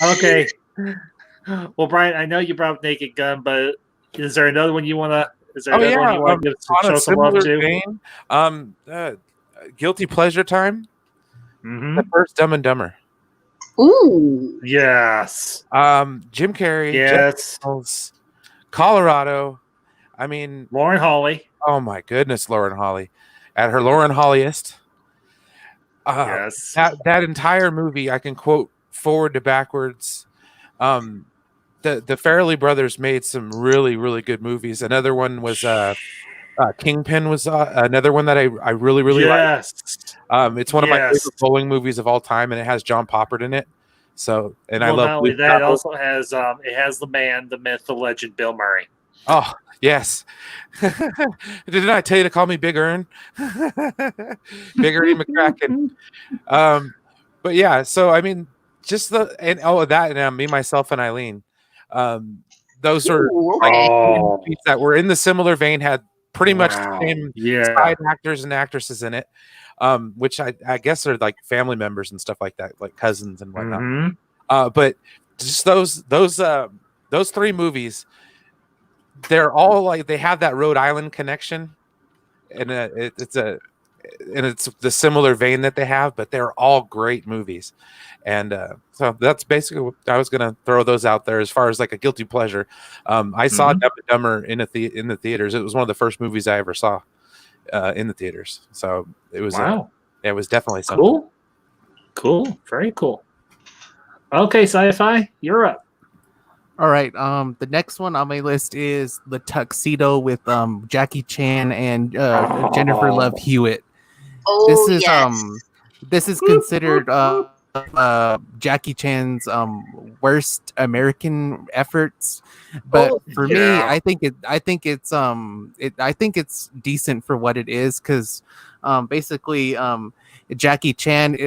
okay. Well, Brian, I know you brought up Naked Gun, but is there another one you want to? Is there another one you want to show some love to? Guilty pleasure time. Mm-hmm. The first Dumb and Dumber. Ooh. Yes. Jim Carrey. Yes. Daniels, Colorado. I mean, Lauren Holly. Oh my goodness, Lauren Holly, at her Lauren Holliest. Yes. That entire movie, I can quote forward to backwards. The Farrelly brothers made some really, really good movies. Another one was Kingpin was another one that I really, really liked. It's one of my favorite bowling movies of all time, and it has John Poppert in it. So, and I love. Not only that, it also has it has the man, the myth, the legend, Bill Murray. Oh yes. Didn't I tell you to call me Big Earn? Big Ernie McCracken. But yeah, so I mean, just that and me, myself, and Eileen. Those are movies that were in the similar vein, had pretty much the same side actors and actresses in it, which I guess are like family members and stuff like that, like cousins and whatnot. Mm-hmm. But just those three movies, they're all like, they have that Rhode Island connection, and it's the similar vein that they have, but they're all great movies. And so that's basically what I was going to throw those out there as far as like a guilty pleasure. I saw Dumb and Dumber in the theaters. It was one of the first movies I ever saw in the theaters. So it was it was definitely something. Cool. Very cool. Okay, Sci-Fi, you're up. All right. The next one on my list is The Tuxedo with Jackie Chan and Jennifer Love Hewitt. Oh yes. This is considered Jackie Chan's worst American efforts, but Oh, for me, I think it's decent for what it is, because basically Jackie Chan,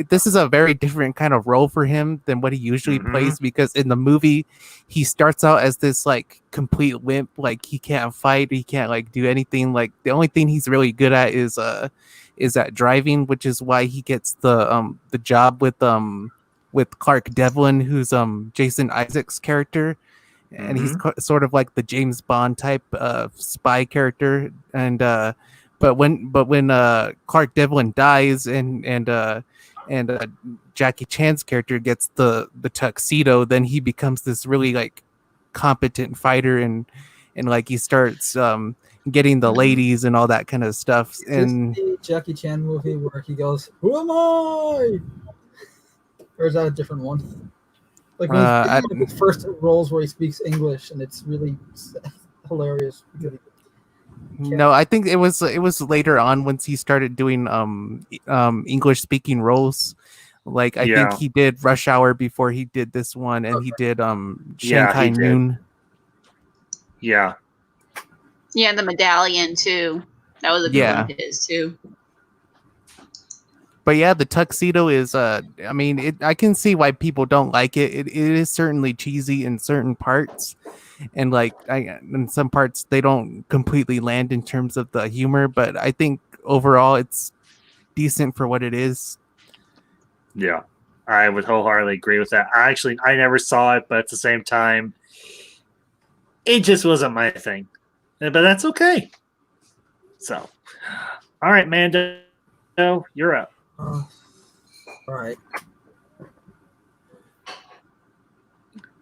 this is a very different kind of role for him than what he usually plays, because in the movie he starts out as this like complete wimp, like he can't fight, he can't like do anything, like the only thing he's really good at is at driving, which is why he gets the job with Clark Devlin, who's Jason Isaacs' character, and he's sort of like the James Bond type spy character. And but when Clark Devlin dies and Jackie Chan's character gets the tuxedo, then he becomes this really like competent fighter, and like he starts getting the ladies and all that kind of stuff. And the Jackie Chan movie where he goes, "Who am I?" Or is that a different one? Like one of his first roles where he speaks English, and it's really hilarious. No, I think it was later on once he started doing English speaking roles. Like I think he did Rush Hour before he did this one, and he did Shanghai Noon. Yeah. Yeah, the Medallion too. That was a good one of his too. But yeah, the tuxedo is I mean, I can see why people don't like it. It is certainly cheesy in certain parts, and like in some parts they don't completely land in terms of the humor, but I think overall it's decent for what it is. Yeah, I would wholeheartedly agree with that. I never saw it, but at the same time, it just wasn't my thing. But that's okay. So, all right, Mando, you're up. All right.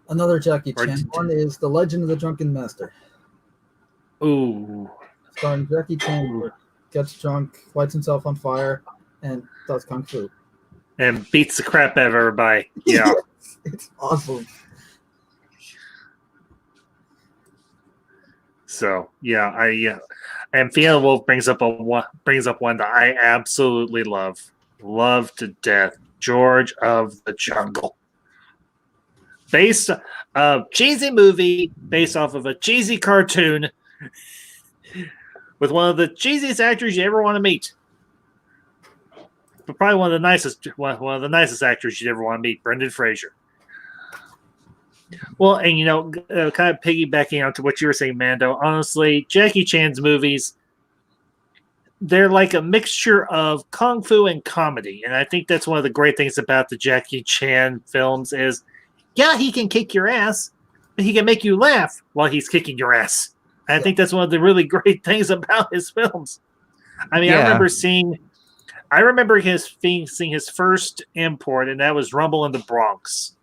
Another Jackie Chan one is The Legend of the Drunken Master. Ooh. Starring Jackie Chan, who gets drunk, lights himself on fire, and does kung fu. And beats the crap out of everybody. Yeah. It's awesome. So yeah, and Fiona Wolf brings up one that I absolutely love to death. George of the Jungle, based a cheesy movie based off of a cheesy cartoon with one of the cheesiest actors you ever want to meet, but probably one of the nicest actors you ever want to meet, Brendan Fraser. Well, and kind of piggybacking onto what you were saying, Mando, honestly, Jackie Chan's movies, they're like a mixture of kung fu and comedy. And I think that's one of the great things about the Jackie Chan films is, yeah, he can kick your ass, but he can make you laugh while he's kicking your ass. And I think that's one of the really great things about his films. I mean, I remember seeing his first import, and that was Rumble in the Bronx.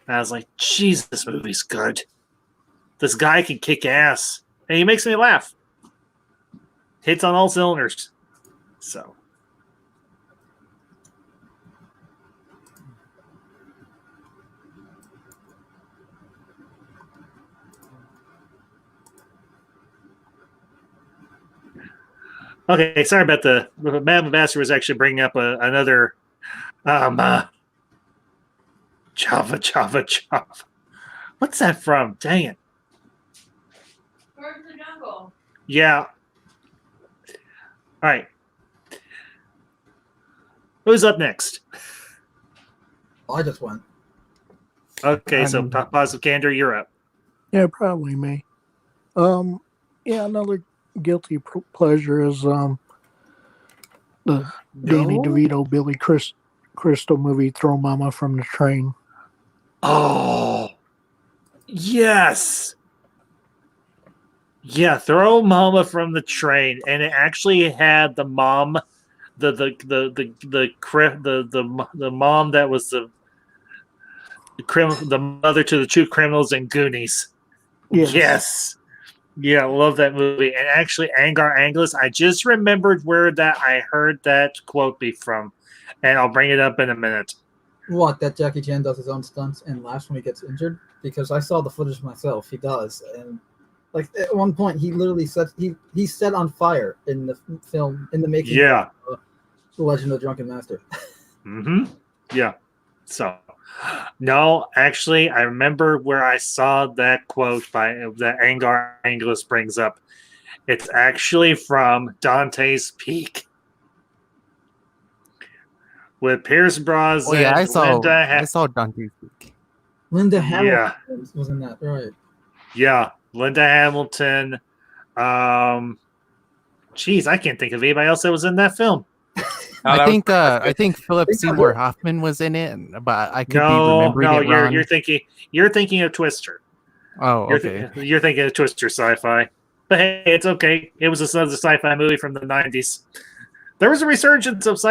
And I was like, "Jeez, this movie's good. This guy can kick ass, and he makes me laugh. Hits on all cylinders." So, okay, sorry about the Madam Ambassador was actually bringing up another Java. What's that from? Dang it. George of the Jungle. Yeah. All right. Who's up next? I just went. Okay, so Positive Candor, you're up. Yeah, probably me. Another guilty pleasure is the Danny DeVito, Billy Crystal movie, Throw Mama from the Train. Oh, yes. Yeah, Throw Mama from the Train, and it actually had the mom, the mom that was the mother to the two criminals in Goonies. Yes. Yeah, I love that movie. And actually, Angar Anglis, I just remembered where I heard that quote be from, and I'll bring it up in a minute. What, that Jackie Chan does his own stunts and laughs when he gets injured? because I saw the footage myself. He does, and like at one point, he literally set he set on fire in the film in the making. Yeah. Of, The Legend of the Drunken Master. Mm-hmm. Yeah. So, no, actually, I remember where I saw that quote that Angar Angelus brings up. It's actually from Dante's Peak with Pierce Brosnan. Oh yeah, I Linda saw Dante's Peak. Linda Yeah. Hamilton was in that, right? Yeah, Linda Hamilton. Geez, I can't think of anybody else that was in that film. I think Philip Seymour Hoffman was in it, but I could be remembering it wrong. You're thinking of Twister. Oh, okay. You're thinking of Twister sci-fi. But hey, it's okay. It was a sci-fi movie from the 90s. There was a resurgence of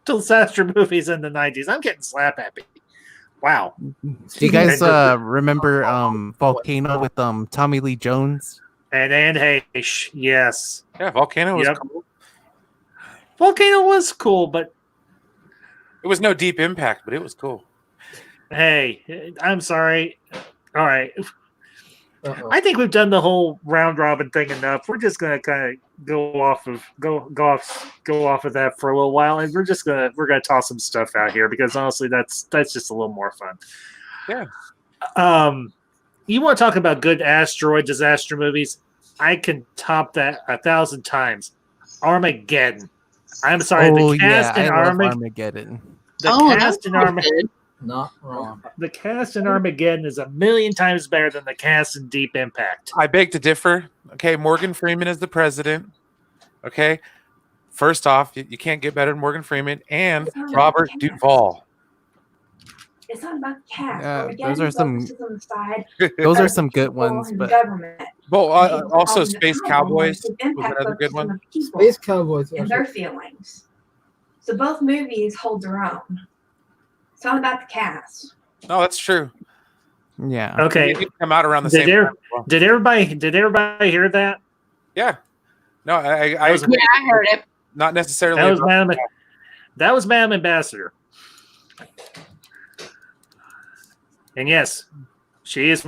disaster movies in the 90s. I'm getting slap happy. Wow. Do you guys remember Volcano with Tommy Lee Jones? And Anne Heche, yes. Yeah, Volcano was cool. Volcano was cool, but it was no Deep Impact, but it was cool. Hey, I'm sorry. All right. Uh-oh. I think we've done the whole round robin thing enough. We're just gonna kind of go off of that for a little while, and we're gonna toss some stuff out here because honestly, that's just a little more fun. Yeah. You want to talk about good asteroid disaster movies? I can top that 1,000 times. Armageddon. I'm sorry, the cast in Armageddon. The cast in Armageddon. Not wrong. The cast in Armageddon is 1,000,000 times better than the cast in Deep Impact. I beg to differ. Okay, Morgan Freeman is the president. Okay, first off, you can't get better than Morgan Freeman and Robert Duvall. It's not about the cast. Those are some. Those are some good ones, but well, also Space Cowboys was another good one. Space Cowboys and their feelings. So both movies hold their own. It's not about the cast. No, that's true. Yeah. Okay. They come out around the same time. Did everybody hear that? Yeah. No, I heard it. Not necessarily. That was Madam Ambassador. And yes, she is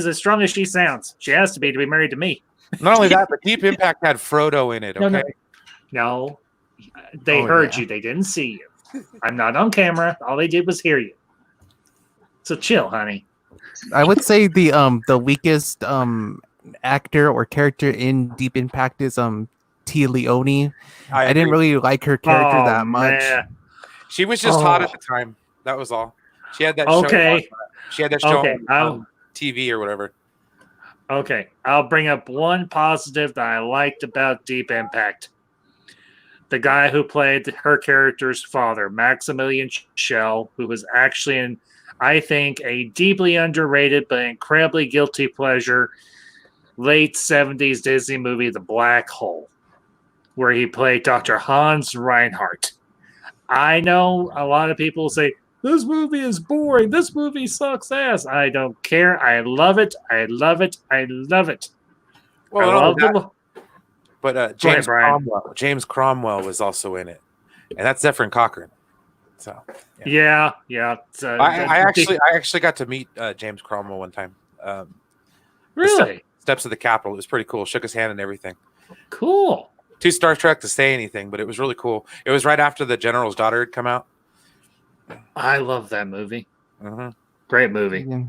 as strong as she sounds. She has to be married to me. Not only that, but Deep Impact had Frodo in it. Okay. No. They heard you. They didn't see you. I'm not on camera. All they did was hear you. So chill, honey. I would say the weakest actor or character in Deep Impact is Tia Leone. I didn't really like her character that much. Man. She was just hot at the time. That was all. She had that show on TV or whatever. Okay. I'll bring up one positive that I liked about Deep Impact. The guy who played her character's father, Maximilian Schell, who was actually in, I think, a deeply underrated but incredibly guilty pleasure late 70s Disney movie, The Black Hole, where he played Dr. Hans Reinhardt. I know a lot of people say, this movie is boring. This movie sucks ass. I don't care. I love it. I love it. I love it. Well, I love it. But James Cromwell was also in it, and that's Zephyrin Cochrane. So yeah. I actually got to meet James Cromwell one time. Really? Steps of the Capitol. It was pretty cool. Shook his hand and everything. Cool. Too Star Trek to say anything, but it was really cool. It was right after The General's Daughter had come out. I love that movie. Mm-hmm. Great movie. Yeah.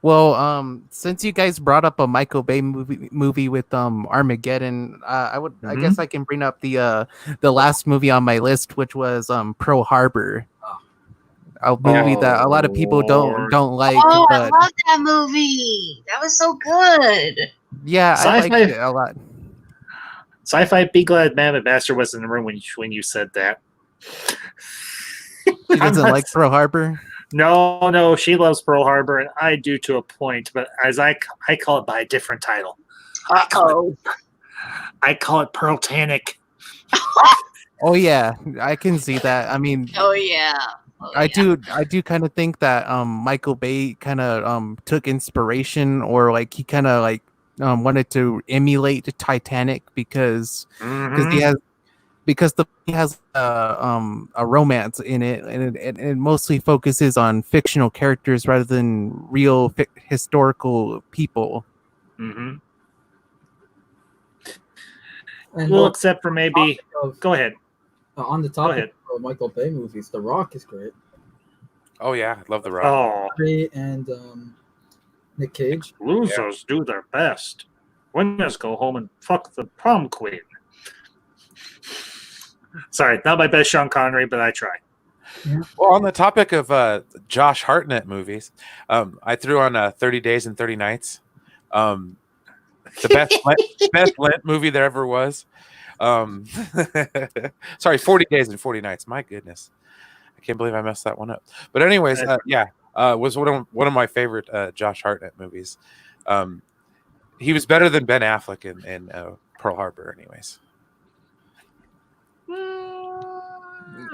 Well, since you guys brought up a Michael Bay movie with Armageddon, I guess I can bring up the last movie on my list, which was Pearl Harbor. A movie that a lot of people don't like. Oh, I love that movie. That was so good. Yeah, I liked it a lot. Sci-fi, be glad Madam Ambassador was in the room when you said that. She doesn't like Pearl Harbor? No, she loves Pearl Harbor, and I do to a point, but as I call it by a different title. I call it Pearl-tanic. Oh yeah, I can see that. I mean, I do kind of think that Michael Bay kind of took inspiration, or like he kind of like wanted to emulate the Titanic because because the movie has a romance in it, and it mostly focuses on fictional characters rather than real historical people. Mm-hmm. And Well, except for maybe. of, Go ahead. on the topic of Michael Bay movies, The Rock is great. Oh yeah, I love The Rock. Oh, And Nick Cage. Losers do their best. Winners go home and fuck the prom queen. Sorry, not my best Sean Connery, but I try. Yeah. Well, on the topic of Josh Hartnett movies, I threw on 30 Days and 30 Nights. The best Lent movie there ever was. Sorry, 40 Days and 40 Nights. My goodness. I can't believe I messed that one up. But anyways, was one of my favorite Josh Hartnett movies. He was better than Ben Affleck in Pearl Harbor, anyways.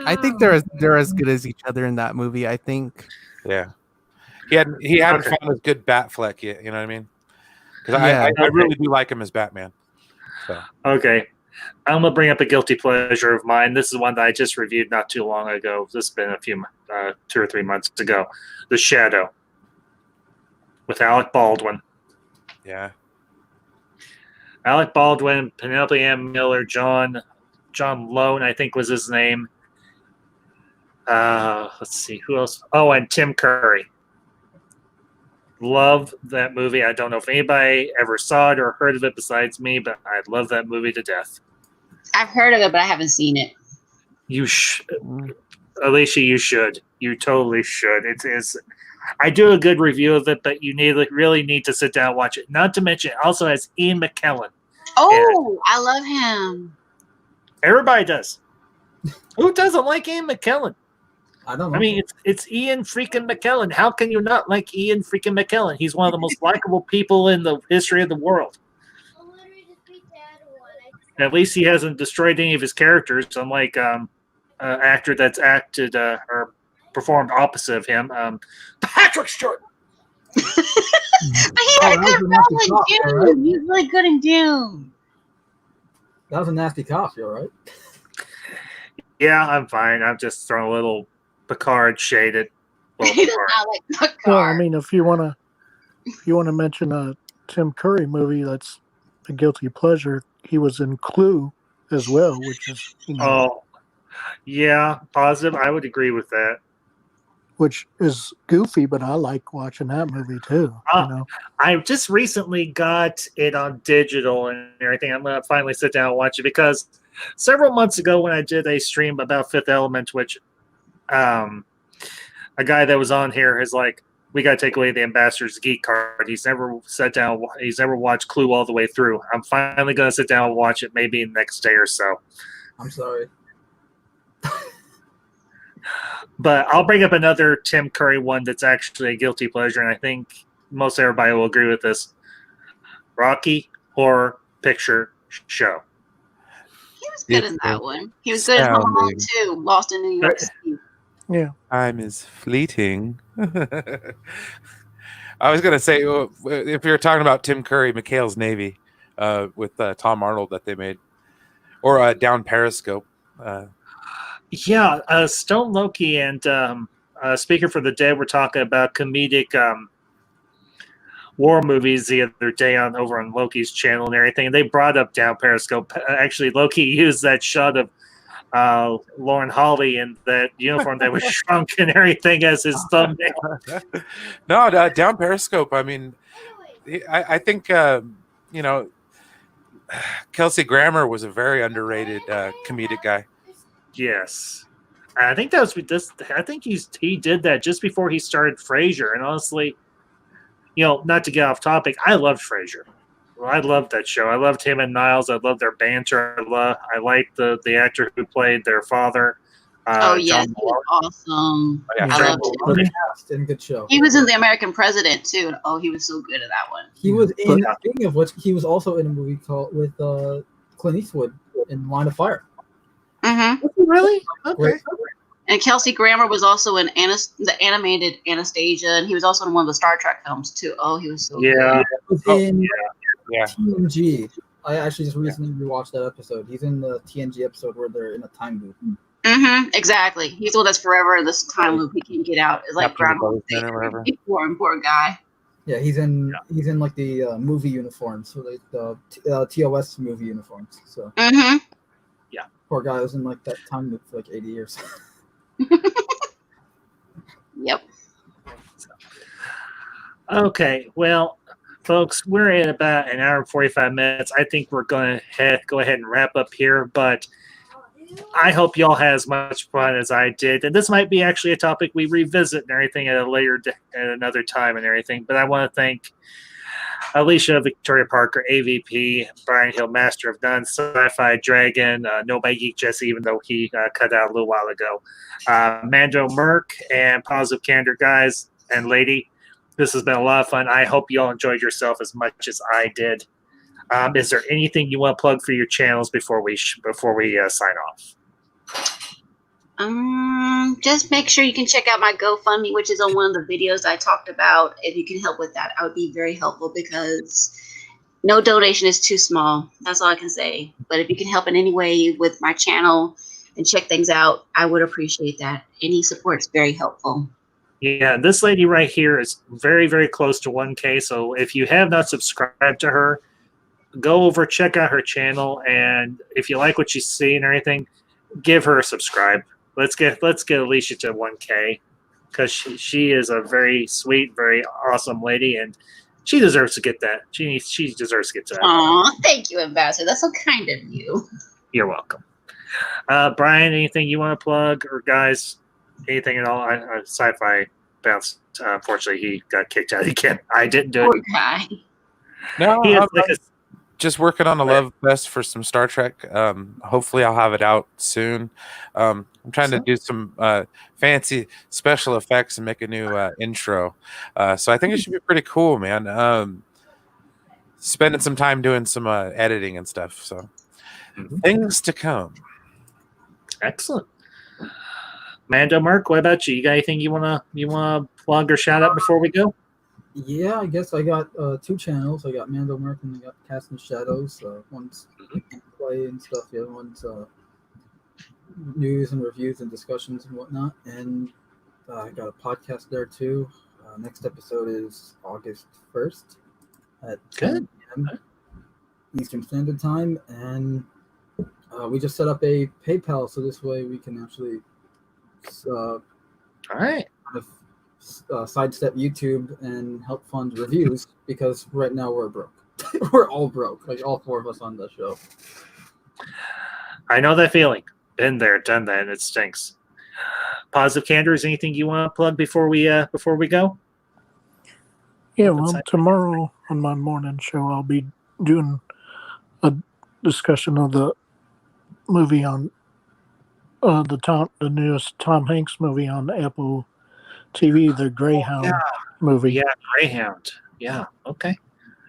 I think they're as good as each other in that movie. I think. Yeah, he hadn't found a good Batfleck yet. You know what I mean? Because I really do like him as Batman. So. Okay, I'm gonna bring up a guilty pleasure of mine. This is one that I just reviewed not too long ago. This has been a few 2 or 3 months ago. The Shadow with Alec Baldwin. Yeah. Alec Baldwin, Penelope Ann Miller, John Lone, I think was his name. Let's see, who else? Oh, and Tim Curry. Love that movie. I don't know if anybody ever saw it or heard of it besides me, but I love that movie to death. I've heard of it, but I haven't seen it. You Alicia, you should. You totally should. It is. I do a good review of it, but you really need to sit down and watch it. Not to mention, it also has Ian McKellen. Oh, I love him. Everybody does. Who doesn't like Ian McKellen? I don't know. I mean, it's Ian freaking McKellen. How can you not like Ian freaking McKellen? He's one of the most likable people in the history of the world. At least he hasn't destroyed any of his characters, unlike actor that's acted or performed opposite of him, Patrick Stewart. But he had a good role in Dune. Right? He was really good in Dune. That was a nasty cop, you all right? Yeah, I'm fine. I'm just throwing a little Picard shaded. Well, I mean, if you want to mention a Tim Curry movie that's a guilty pleasure, he was in Clue as well, which is Oh, yeah, positive. I would agree with that. Which is goofy, but I like watching that movie too. I just recently got it on digital and everything. I'm gonna finally sit down and watch it because several months ago when I did a stream about Fifth Element, which a guy that was on here is like, we got to take away the Ambassador's geek card. He's never sat down. He's never watched Clue all the way through. I'm finally going to sit down and watch it maybe next day or so. I'm sorry. But I'll bring up another Tim Curry one that's actually a guilty pleasure, and I think most everybody will agree with this. Rocky Horror Picture Show. He was good in that one. He was good in Home Alone 2, Lost in New York City. Yeah. Time is fleeting. I was going to say, if you're talking about Tim Curry, McHale's Navy with Tom Arnold that they made, or Down Periscope. Yeah, Stone Loki and Speaker for the Dead were talking about comedic war movies the other day over on Loki's channel and everything. And they brought up Down Periscope. Actually, Loki used that shot of Lauren Holly in that uniform that was shrunk and everything as his thumbnail. No, Down Periscope. I mean, I think Kelsey Grammer was a very underrated comedic guy. Yes, I think that was this. I think he did that just before he started Frasier. And honestly, not to get off topic, I loved Frasier. I loved that show. I loved him and Niles. I loved their banter. I liked the actor who played their father. He was awesome. Oh, yeah. I loved him. And good show. He was in The American President too. And, he was so good at that one. He was in. Speaking of which, he was also in a movie with Clint Eastwood in Line of Fire. Mm-hmm. Really? Okay. And Kelsey Grammer was also in the animated Anastasia, and he was also in one of the Star Trek films too. Oh, he was so good. Yeah. He was in TNG. I actually just recently rewatched that episode. He's in the TNG episode where they're in a time loop. Exactly. He's with us forever in this time loop. He can't get out. It's like Groundhog Day. Whatever. Poor guy. Yeah, he's in like the movie uniforms, so like the TOS movie uniforms. So poor guy was in like that time loop for like 80 years. Yep. Okay, well, folks, we're at about an hour and 45 minutes. I think we're going to go ahead and wrap up here, but I hope y'all had as much fun as I did. And this might be actually a topic we revisit and everything at another time and everything. But I want to thank Alicia Victoria Parker, AVP, Brian Hill, Master of None, Sci-Fi Dragon, Nobody Geek Jesse, even though he cut out a little while ago, Mando Merck, and Positive Candor, guys and lady. This has been a lot of fun. I hope you all enjoyed yourself as much as I did. Is there anything you want to plug for your channels before we sign off? Just make sure you can check out my GoFundMe, which is on one of the videos I talked about. If you can help with that, I would be very helpful because no donation is too small. That's all I can say. But if you can help in any way with my channel and check things out, I would appreciate that. Any support is very helpful. Yeah, this lady right here is very, very close to 1K. So if you have not subscribed to her, go over, check out her channel, and if you like what you see and everything, give her a subscribe. Let's get Alicia to 1K because she is a very sweet, very awesome lady, and she deserves to get that. She deserves to get to that. Aw, thank you, Ambassador. That's so kind of you. You're welcome. Brian, anything you want to plug, or guys, anything at all? Sci-Fi bounced. Unfortunately, he got kicked out again. I didn't do Poor it. guy. No, He has I'm just working on a love fest for some Star Trek. Hopefully, I'll have it out soon. I'm trying to do some fancy special effects and make a new intro. So I think it should be pretty cool, man. Spending some time doing some editing and stuff. So things to come. Excellent. Mando Merck, what about you? You got anything you wanna plug or shout out before we go? Yeah, I guess I got 2 channels. I got Mando Merck and I got Cast in Shadows. One's play and stuff. The other one's news and reviews and discussions and whatnot. And I got a podcast there too. Next episode is August 1st at 10 p.m. Eastern Standard Time. And we just set up a PayPal so this way we can actually all right. Sidestep YouTube and help fund reviews because right now we're broke. We're all broke, like all 4 of us on the show. I know that feeling. Been there, done that, and it stinks. Positive Candor, is anything you want to plug before we go? Yeah, well, tomorrow on my morning show, I'll be doing a discussion of the movie on the newest Tom Hanks movie on Apple TV, the Greyhound movie. Yeah, Greyhound. Yeah, okay.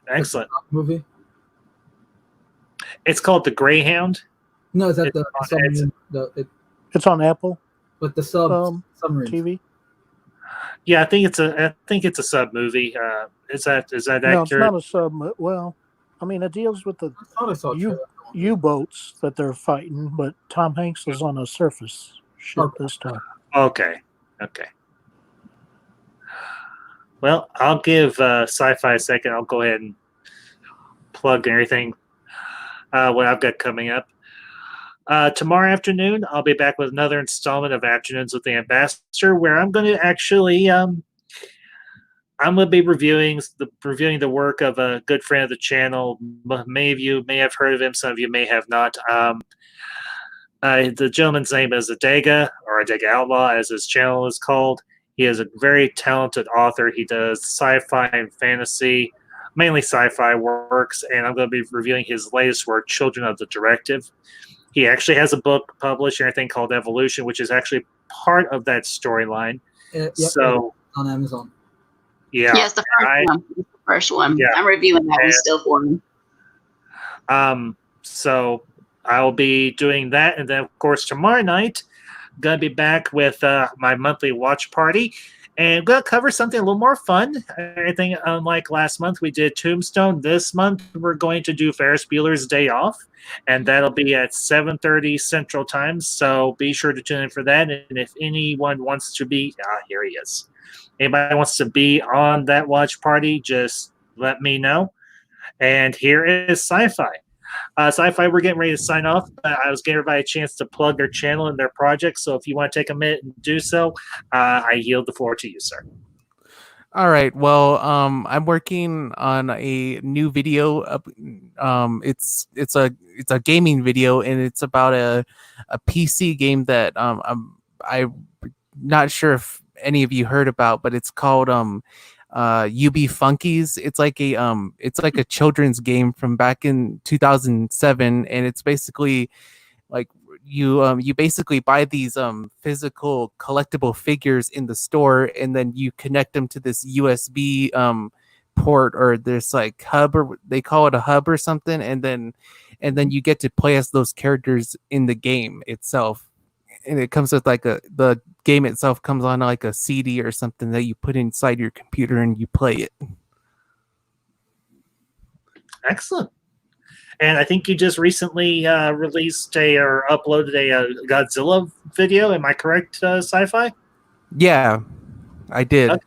Excellent. Movie? It's called The Greyhound? No, is that it's on Apple? But the submarine TV? Yeah, I think it's a sub movie. Is that accurate? No, it's not a sub. Well, I mean, it deals with the U-boats that they're fighting, but Tom Hanks is on a surface ship this time. Okay. Well, I'll give Sci-Fi a second. I'll go ahead and plug everything what I've got coming up. Tomorrow afternoon, I'll be back with another installment of Afternoons with the Ambassador, where I'm going to actually I'm going to be reviewing the work of a good friend of the channel. Many of you may have heard of him. Some of you may have not. The gentleman's name is Adega, or Adega Outlaw, as his channel is called. He is a very talented author. He does sci-fi and fantasy, mainly sci-fi works, and I'm going to be reviewing his latest work, Children of the Directive. He actually has a book published and everything called Evolution, which is actually part of that storyline. Yep, so on Amazon. Yeah. Yes, the first one. Yeah. I'm reviewing that one still for him. So I will be doing that, and then of course tomorrow night, gonna be back with my monthly watch party, And we're going to cover something a little more fun. I think unlike last month, we did Tombstone. This month, we're going to do Ferris Bueller's Day Off, and that'll be at 7:30 Central Time. So be sure to tune in for that. And if anyone wants to be, here he is. Anybody wants to be on that watch party, just let me know. And here is Sci-Fi. Sci-Fi, we're getting ready to sign off. I was giving everybody a chance to plug their channel and their project. So if you want to take a minute and do so, I yield the floor to you, sir. All right. Well, I'm working on a new video. It's a gaming video, and it's about a PC game that I'm not sure if any of you heard about, but it's called UB Funkies. It's like a children's game from back in 2007, and it's basically like you basically buy these physical collectible figures in the store, and then you connect them to this USB port, or there's like hub, or they call it a hub or something, and then you get to play as those characters in the game itself. And it comes with the game itself comes on like a CD or something that you put inside your computer and you play it. Excellent. And I think you just recently released or uploaded a Godzilla video. Am I correct, Sci-Fi? Yeah, I did. Okay.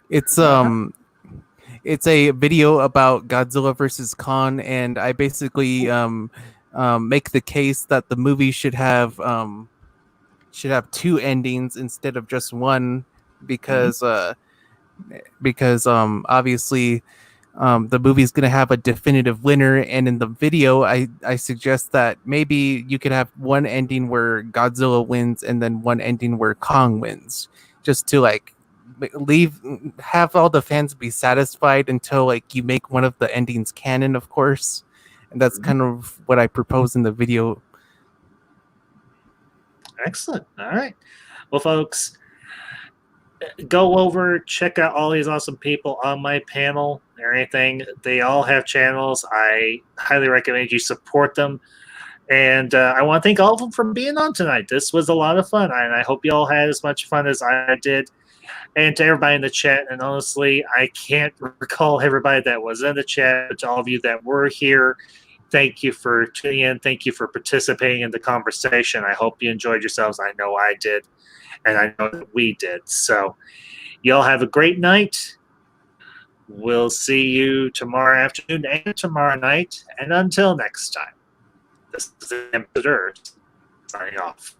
It's a video about Godzilla versus Kong, and I basically make the case that the movie should have two endings instead of just one, because obviously the movie's going to have a definitive winner, and in the video I suggest that maybe you could have one ending where Godzilla wins and then one ending where Kong wins, just to have all the fans be satisfied until you make one of the endings canon, of course. And that's kind of what I propose in the video. Excellent. All right. Well, folks, go over, check out all these awesome people on my panel or anything. They all have channels. I highly recommend you support them. And I want to thank all of them for being on tonight. This was a lot of fun, and I hope you all had as much fun as I did. And to everybody in the chat, and honestly, I can't recall everybody that was in the chat, but to all of you that were here, thank you for tuning in. Thank you for participating in the conversation. I hope you enjoyed yourselves. I know I did, and I know that we did. So y'all have a great night. We'll see you tomorrow afternoon and tomorrow night. And until next time, this is the Ambassador signing off.